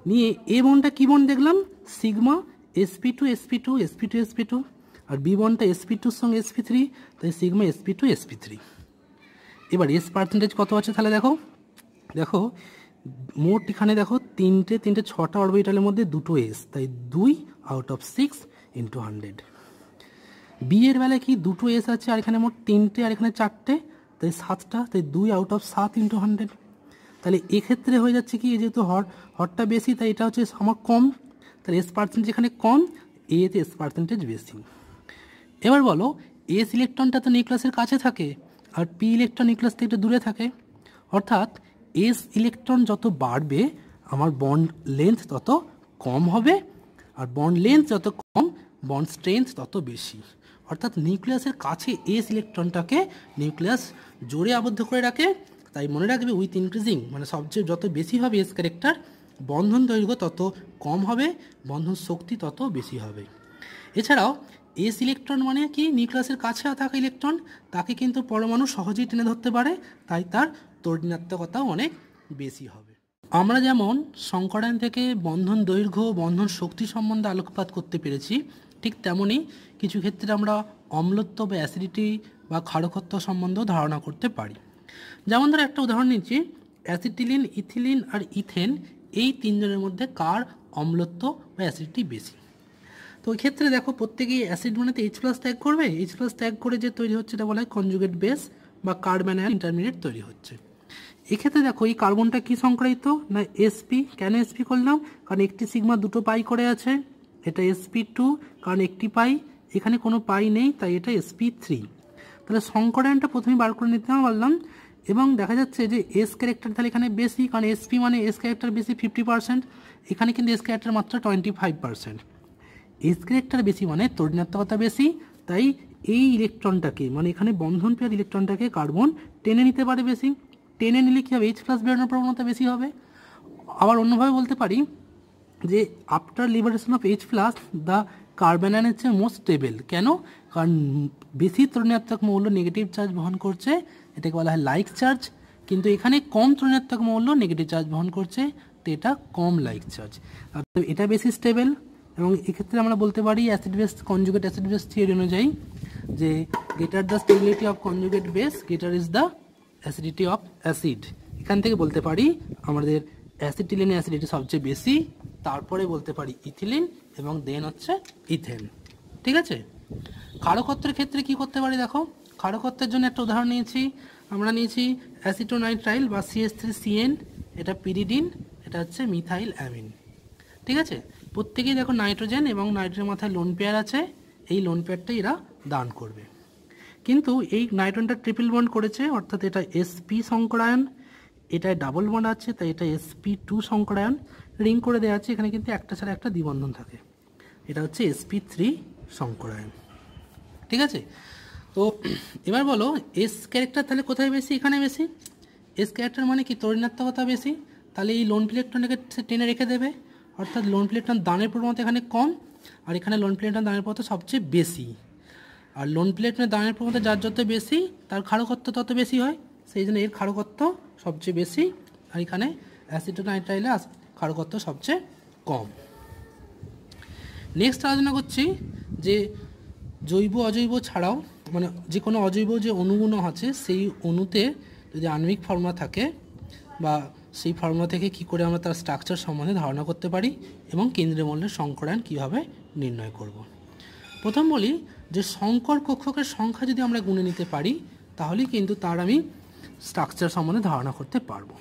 নিয়ে এ বন্ডটা কী বন্ড দেখলাম, সিগমা sp2 আর বি বন্ডটা sp2 এর সঙ্গে sp3, তাই সিগমা sp2 এবার এস পার্সেন্টেজ কত আছে তাহলে দেখো মোট এখানে দেখো তিনটে 6টা অরবিটালের মধ্যে দুটো এস, তাই 2 আউট অফ 6 ইন্টু 100। বি এর বেলায় কি, দুটো এস আছে আর এখানে মোট 3টে আর এখানে 4টে, তাই 7টা, তাই 2 আউট অফ 7 ইন্টু 100। তাহলে এক্ষেত্রে হয়ে যাচ্ছে কি, যেহেতু হরটা বেশি তাই এটা হচ্ছে আমার কম, তাহলে এস পার্সেন্টেজ এখানে কম, এতে এস পার্সেন্টেজ বেশি। এবার বলো, এস ইলেকট্রনটা তো নিউক্লিয়াসের কাছে থাকে আর পি ইলেকট্রন নিউক্লিয়াস থেকে একটু দূরে থাকে, অর্থাৎ এস ইলেকট্রন যত বাড়বে আমার বন্ড লেন্থ তত কম হবে, আর বন্ড লেন্থ যত কম বন্ড স্ট্রেংথ তত বেশি। অর্থাৎ নিউক্লিয়াসের কাছে এস ইলেকট্রনটাকে নিউক্লিয়াস জোরে আবদ্ধ করে রাখে, তাই মনে রাখবে উইথ ইনক্রিজিং মানে সবচেয়ে যত বেশি হবে এস ক্যারেক্টার, বন্ধন দৈর্ঘ্য তত কম হবে, বন্ধন শক্তি তত বেশি হবে। এছাড়াও এস ইলেকট্রন মানে কি, নিউক্লিয়াসের কাছে থাকা ইলেকট্রন, তাকে কিন্তু পরমাণু সহজেই টেনে ধরতে পারে, তাই তার তড়িৎনাত্মকতাও অনেক বেশি হবে। আমরা যেমন সংকরায়ন থেকে বন্ধন দৈর্ঘ্য বন্ধন শক্তি সম্বন্ধে আলোকপাত করতে পেরেছি, ঠিক তেমনই কিছু ক্ষেত্রে আমরা অম্লত্ব বা অ্যাসিডিটি বা ক্ষারকত্ব সম্বন্ধেও ধারণা করতে পারি। যেমন ধরো একটা উদাহরণ নিচ্ছি, অ্যাসিটিলিন ইথিলিন আর ইথেন এই তিনজনের মধ্যে কার অম্লত্ব বা অ্যাসিডিটি বেশি। তো ওই ক্ষেত্রে দেখো প্রত্যেকেই অ্যাসিড মানে তো H প্লাস ত্যাগ করবে, H প্লাস ত্যাগ করে যে তৈরি হচ্ছে এটা বলা হয় কনজুগেট বেস বা কার্বন আয়ন ইন্টারমিডিয়েট তৈরি হচ্ছে। এক্ষেত্রে দেখো এই কার্বনটা কি সংকরায়িত না এসপি। কেন এসপি করলাম? কারণ একটি সিগমা দুটো পাই করে আছে, এটা sp2, কারণ একটি পাই, এখানে কোনো পাই নেই তাই এটা sp3। তাহলে সংকরায়নটা প্রথমে বার করে নিতে পারলাম এবং দেখা যাচ্ছে যে এস ক্যারেক্টার তাহলে এখানে বেশি, কারণ এসপি মানে এস ক্যারেক্টার বেশি 50%, এখানে কিন্তু এস ক্যারেক্টার মাত্র 25%। এস ক্যারেক্টার বেশি মানে তড়িৎনাত্মকতা বেশি, তাই এই ইলেকট্রনটাকে মানে এখানে বন্ধন পেয়ার ইলেকট্রনটাকে কার্বন টেনে নিতে পারে বেশি। টেনে নিলে কী হবে? H প্লাস বেরোনোর প্রবণতা বেশি হবে। আবার অন্যভাবে বলতে পারি যে after liberation of H plus the carbon ion হচ্ছে মোস্ট স্টেবল। কেন? কারণ বেশি তড়িৎনাত্মক মৌল নেগেটিভ চার্জ বহন করছে, এটাকে বলা হয় লাইক চার্জ, কিন্তু এখানে কম তড়িৎনাত্মক মৌল নেগেটিভ চার্জ বহন করছে, তো এটা কম লাইক চার্জ, এটা বেশি স্টেবল। এবং এক্ষেত্রে আমরা বলতে পারি acid base conjugate acid base theory অনুযায়ী যে greater the stability of conjugate base greater is the acidity of acid. এখান থেকে বলতে পারি আমাদের অ্যাসিটিলিনের অ্যাসিডিটি সবচেয়ে বেশি, তারপরে বলতে পারি ইথিলিন এবং দেন হচ্ছে ইথেন। ঠিক আছে, ক্ষারকত্বের ক্ষেত্রে কি করতে পারি দেখো। ক্ষারকত্বের জন্য একটা উদাহরণ নিয়েছি, আমরা নিয়েছি অ্যাসিটোনাইট্রাইল বা CH3CN, এটা পিরিডিন, এটা হচ্ছে মিথাইল অ্যামিন। ঠিক আছে, প্রত্যেকেই দেখো নাইট্রোজেন এবং নাইট্রোজেন মাথায় লোন পেয়ার আছে, এই লোন পেয়ারটা এরা দান করবে। কিন্তু এই নাইট্রোজেনটা ট্রিপল বন্ড করেছে, অর্থাৎ এটা sp সংকরায়ন, এটায় ডাবল বন্ড আছে তাই এটা sp2 সংকরায়ন, রিং করে দেওয়া আছে, এখানে কিন্তু একটা ছাড়া একটা দ্বিবন্ধন থাকে, এটা হচ্ছে sp3 সংকরায়ন। ঠিক আছে, তো এবার বলো এস ক্যারেক্টার তাহলে কোথায় বেশি? এখানে বেশি। এস ক্যারেক্টার মানে কি? তড়িৎনাত্মকতা বেশি, তাহলে এই লোন ইলেকট্রনটাকে টেনে রেখে দেবে, অর্থাৎ লোন ইলেকট্রন দানের প্রবণতা এখানে কম, আর এখানে লোন ইলেকট্রন দানের প্রবণতা সবচেয়ে বেশি। আর লোন ইলেকট্রনের দানের প্রবণতা যার যত বেশি তার ক্ষারকত্ব তত বেশি হয়, সেই জন্য এর ক্ষারকত্ব সবচেয়ে বেশি, আর এখানে অ্যাসিটোনাইট্রাইলে ক্ষারকত্ব সবচেয়ে কম। নেক্সট আলোচনা করছি যে জৈব অজৈব ছাড়াও মানে যে কোনো অজৈব যে অণুগুলো আছে সেই অণুতে যদি আণবিক ফর্মুলা থাকে বা সেই ফর্মুলা থেকে কি করে আমরা তার স্ট্রাকচার সম্বন্ধে ধারণা করতে পারি এবং কেন্দ্রীয় মৌলের সংকরায়ন কীভাবে নির্ণয় করব। প্রথম বলি যে সংকর কক্ষকের সংখ্যা যদি আমরা গুনে নিতে পারি তাহলেই কিন্তু তার আমি স্ট্রাকচার সম্বন্ধে ধারণা করতে পারবো।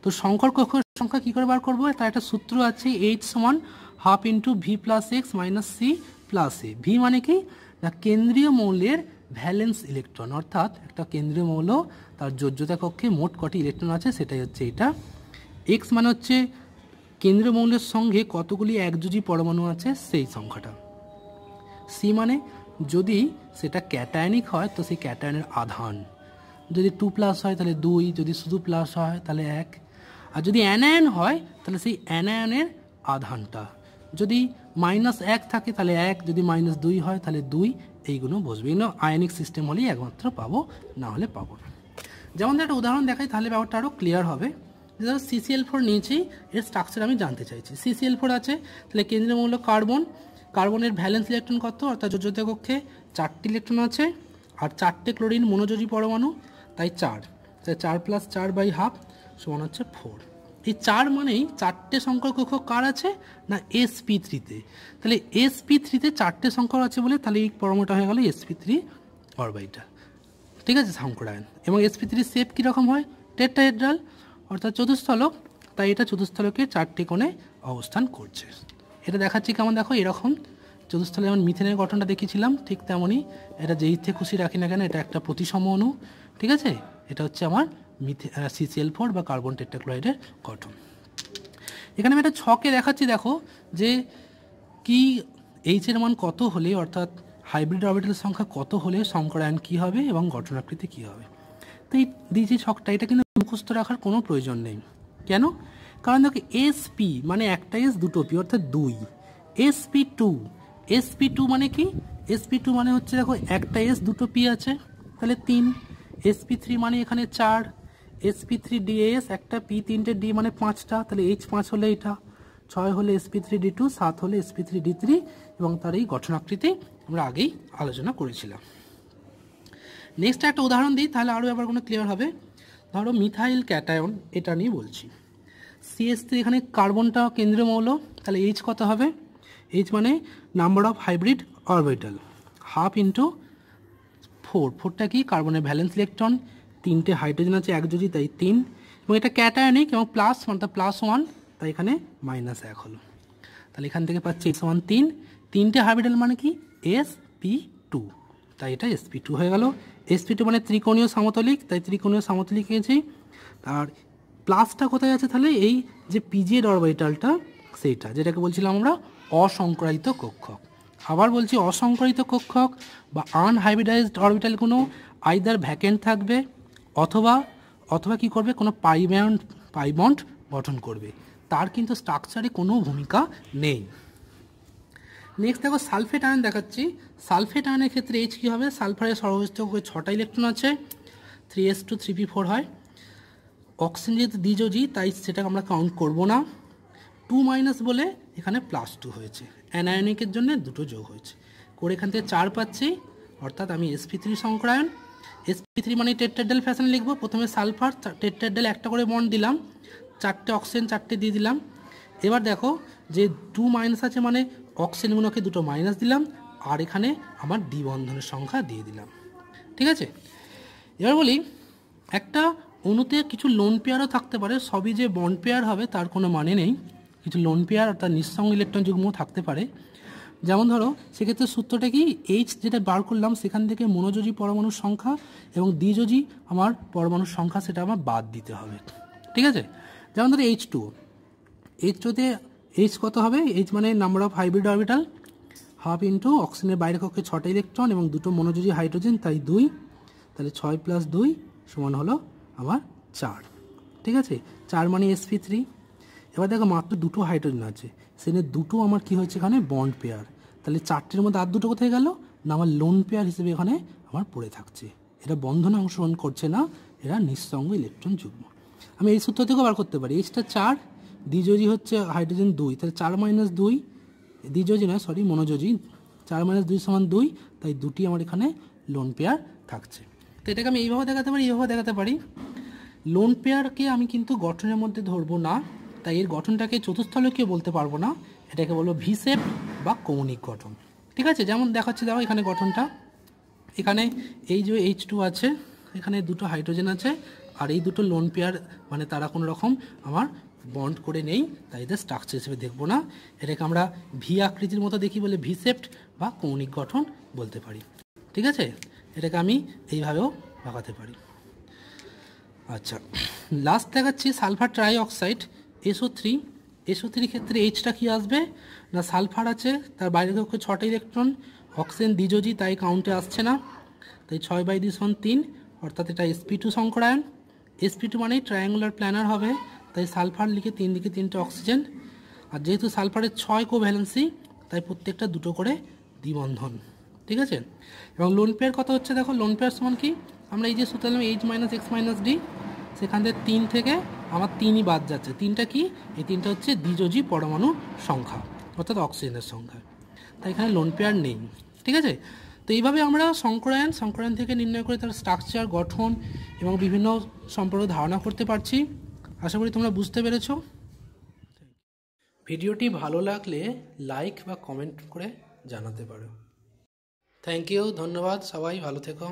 তো সংকর কক্ষকের সংখ্যা কী করে বার করবো? তার একটা সূত্র আছে, H সমান half into V plus X minus C plus A. V মানে কি? না কেন্দ্রীয় মৌলের ভ্যালেন্স ইলেকট্রন, অর্থাৎ একটা কেন্দ্রীয় মৌল তার যোজ্যতা কক্ষে মোট কটি ইলেকট্রন আছে সেটাই হচ্ছে এটা। এক্স মানে হচ্ছে কেন্দ্রীয় মৌলের সঙ্গে কতগুলি একযোজী পরমাণু আছে সেই সংখ্যাটা। সি মানে যদি সেটা ক্যাটায়নিক হয় তো সেই ক্যাটায়নের আধান, যদি 2 প্লাস হয় তাহলে 2, যদি শুধু প্লাস হয় তাহলে 1, আর যদি অ্যানায়ন হয় তাহলে সেই অ্যানায়নের আধানটা, যদি -1 থাকে তাহলে 1, যদি -2 হয় তাহলে 2, এইগুলো বসবে। এগুলো আয়নিক সিস্টেম হলেই একমাত্র পাবো, না হলে পাবো না। যেমন একটা উদাহরণ দেখাই তাহলে ব্যাপারটা আরও ক্লিয়ার হবে। ধরো CCl4 নিয়েছি, এর স্ট্রাকচার আমি জানতে চাইছি। CCl4 আছে, তাহলে কেন্দ্রীয় মৌল কার্বন, কার্বনের ভ্যালেন্স ইলেকট্রন কত? অর্থাৎ যোজ্যতা কক্ষে 4টি ইলেকট্রন আছে আর 4টে ক্লোরিন মনোযোজী পরমাণু, তাই 4, তাই 4 + 4/2 সমান হচ্ছে 4। এই 4 মানেই 4টে সংকর কক্ষক কার আছে? না sp3-তে। তাহলে sp3-তে 4টে সংকর আছে বলে তাহলে এই পরমাণুটা হয়ে গেল sp3 অরবিটাল। ঠিক আছে, সংকরায়ন। এবং sp3 শেপ কীরকম হয়? টেট্রাহেড্রাল, অর্থাৎ চতুস্থলক, তাই এটা চতুস্থলকে 4টি কোণে অবস্থান করছে। এটা দেখাচ্ছি কেমন দেখো, এরকম চতুস্থলে যেমন মিথেনের গঠনটা দেখিয়েছিলাম ঠিক তেমনই এটা যেই থেকে খুশি রাখি না কেন এটা একটা প্রতিসম অণু। ঠিক আছে, এটা হচ্ছে আমার CCl4 বা কার্বন টেট্রাক্লোরাইডের গঠন। এখানে আমি একটা ছকে দেখাচ্ছি, দেখো যে কি H এর মান কত হলে, অর্থাৎ হাইব্রিড অরবিটাল সংখ্যা কত হলে সংকরায়ন কী হবে এবং গঠনাকৃতি কী হবে। তো এই দিয়েছি ছকটা, এটা কিন্তু মুখস্থ রাখার কোনো প্রয়োজন নেই। কেন? কারণ দেখো sp মানে একটা s দুটো p, অর্থাৎ 2, sp2 মানে কি? sp2 মানে হচ্ছে দেখো একটা s দুটো p আছে তাহলে 3, sp3 মানে এখানে 4, sp3ds একটা p 3টে d মানে 5টা, তাহলে H5 হলে এটা, 6 হলে sp3d2, 7 হলে sp3d3, এবং তার এই গঠনাকৃতি আমরা আগেই আলোচনা করেছিলাম। নেক্সট একটা উদাহরণ দিই তাহলে আরও ব্যাপারগুলো ক্লিয়ার হবে। ধরো মিথাইল ক্যাটায়ন, এটা নিয়ে বলছি। CH3 এখানে কার্বনটা কেন্দ্রীয় মৌল, তাহলে H কত হবে? এইচ মানে number of hybrid orbital, half into 4, 4টা কি কার্বনের ভ্যালেন্স ইলেকট্রন, 3টে হাইড্রোজেন আছে একযোজি তাই 3, এবং এটা ক্যাটায়নিক এবং প্লাস মানে +1 তাই এখানে -1 হলো। তাহলে এখান থেকে পাচ্ছি H সমান 3, 3টে হাইব্রিডাল মানে কি sp2, তাই এটা sp2 হয়ে গেল। sp2 মানে ত্রিকোণীয় সমতলিক, তাই ত্রিকোণীয় সমতলিক গেছি। আর প্লাসটা কোথায় আছে তাহলে এই যে পিজেড অরবিটালটা সেইটা, যেটাকে বলছিলাম আমরা অসংকরায়িত কক্ষক। আবার বলছি অসংকরিত কক্ষক বা আনহাইব্রিডাইজড অরবিটালগুলো আইদার ভ্যাকেন্ট থাকবে অথবা কি করবে, কোনো পাই বন্ড গঠন করবে, তার কিন্তু স্ট্রাকচারে কোনো ভূমিকা নেই। নেক্সট দেখো সালফেট আয়ন দেখাচ্ছি। সালফেট আয়নের ক্ষেত্রে এইচ কী হবে, সালফারের সর্বোচ্চ 6টা ইলেকট্রন আছে, 3s2 3p4 হয়। অক্সিজেন যেহেতু দ্বিযোজী তাই সেটাকে আমরা কাউন্ট করব না, 2- বলে এখানে +2 হয়েছে, অ্যানায়নিকের জন্য 2টো যোগ হয়েছে করে এখান থেকে 4 পাচ্ছি, অর্থাৎ আমি sp3 সংকরায়ন। sp3 মানে টেট্রাডেল ফ্যাশনে লিখবো, প্রথমে সালফার টেট্রাডেল একটা করে বন্ড দিলাম, 4টে অক্সিজেন 4টে দিয়ে দিলাম। এবার দেখো যে 2- আছে মানে অক্সিজেনগুলোকে 2টো মাইনাস দিলাম, আর এখানে আমার দ্বিবন্ধনের সংখ্যা দিয়ে দিলাম, ঠিক আছে। এবার বলি একটা অণুতে কিছু লোন পেয়ারও থাকতে পারে, সবই যে বন্ড পেয়ার হবে তার কোনো মানে নেই, কিছু লোন পেয়ার অর্থাৎ নিঃসঙ্গ ইলেকট্রন যুগ্ম থাকতে পারে। যেমন ধরো সেক্ষেত্রে সূত্রটা কি, এইচ যেটা বার করলাম সেখান থেকে মনোযোজী পরমাণুর সংখ্যা এবং দ্বিযোজী আমার পরমাণুর সংখ্যা সেটা আমার বাদ দিতে হবে, ঠিক আছে। যেমন ধরো H2তে এইচ কত হবে, এইচ মানে number of hybrid orbital, half into অক্সিজেনের বাইরে কক্ষে 6টা ইলেকট্রন এবং 2টো মনোযোজী হাইড্রোজেন তাই 2, তাহলে 6 + 2 সমান হলো আমার 4, ঠিক আছে। 4 মানে sp3। এবার দেখো মাত্র 2টো হাইড্রোজেন আছে, সেখানে 2টো আমার কি হয়েছে এখানে বন্ড পেয়ার, তাহলে 4টের মধ্যে আর 2টো কোথায় গেল না, আমার লোন পেয়ার হিসেবে এখানে আমার পড়ে থাকছে, এটা বন্ধনে অংশগ্রহণ করছে না, এরা নিঃসঙ্গ ইলেকট্রন যুগ্ম। আমি এই সূত্র থেকেও বার করতে পারি, এইচটা 4, দ্বিযোজী হচ্ছে হাইড্রোজেন 2, তাহলে 4 - 2, দ্বিযোজী নয় সরি মনোযোজী, 4 - 2 = 2, তাই 2টি আমার এখানে লোন পেয়ার থাকছে। তো এটাকে আমি এইভাবে দেখাতে পারি, এইভাবে দেখাতে পারি। লোন পেয়ারকে আমি কিন্তু গঠনের মধ্যে ধরবো না, তাই এর গঠনটাকে চতুস্থলকীয় বলতে পারবো না, এটাকে বলবো ভি শেপ বা কৌণিক গঠন, ঠিক আছে। যেমন দেখাচ্ছি দেখো এখানে গঠনটা, এখানে এই যে H2 আছে, এখানে 2টো হাইড্রোজেন আছে, আর এই 2টো লোন পেয়ার মানে তারা কোনো রকম আমার বন্ড করে নেই, তাই এদের স্ট্রাকচার হিসেবে দেখবো না, এটাকে আমরা ভি আকৃতির মতো দেখি বলে ভি শেপড বা কৌণিক গঠন বলতে পারি, ঠিক আছে। এটাকে আমি এইভাবেও দেখাতে পারি। আচ্ছা, লাস্ট দেখাচ্ছি sulphur try oxide SO3। SO3 ক্ষেত্রে এইচটা কি আসবে না, সালফার আছে তার বাইরে কক্ষে 6টা ইলেকট্রন, অক্সিজেন দ্বিযোজী তাই কাউন্টে আসছে না, তাই 6/2 = 3, অর্থাৎ এটা sp2 সংকরায়ন। sp2 মানেই ট্রায়াঙ্গুলার প্ল্যানার হবে, তাই সালফার লিখে 3 দিকে 3টে অক্সিজেন, আর যেহেতু সালফারের 6 কোভ্যালেন্সি তাই প্রত্যেকটা 2টো করে দ্বিবন্ধন, ঠিক আছে। এবং লোন পেয়ার কত হচ্ছে দেখো, লোন পেয়ার সমান কি, আমরা এই যে সূত্র দিলাম H - X - D, সেখান থেকে 3 থেকে আমার 3ই বাদ যাচ্ছে, 3টা কি, এই 3টা হচ্ছে দ্বিযোজী পরমাণু সংখ্যা অর্থাৎ অক্সিজেনের সংখ্যা, তাই এখানে লোন পেয়ার নেই, ঠিক আছে। তো এইভাবে আমরা সংকরায়ন থেকে নির্ণয় করে তার স্ট্রাকচার গঠন এবং বিভিন্ন সম্পর্কে ধারণা করতে পারছি। আশা করি তোমরা বুঝতে পেরেছো। ভিডিওটি ভালো লাগলে লাইক বা কমেন্ট করে জানাতে পারো। থ্যাংক ইউ, ধন্যবাদ, সবাই ভালো থেকো।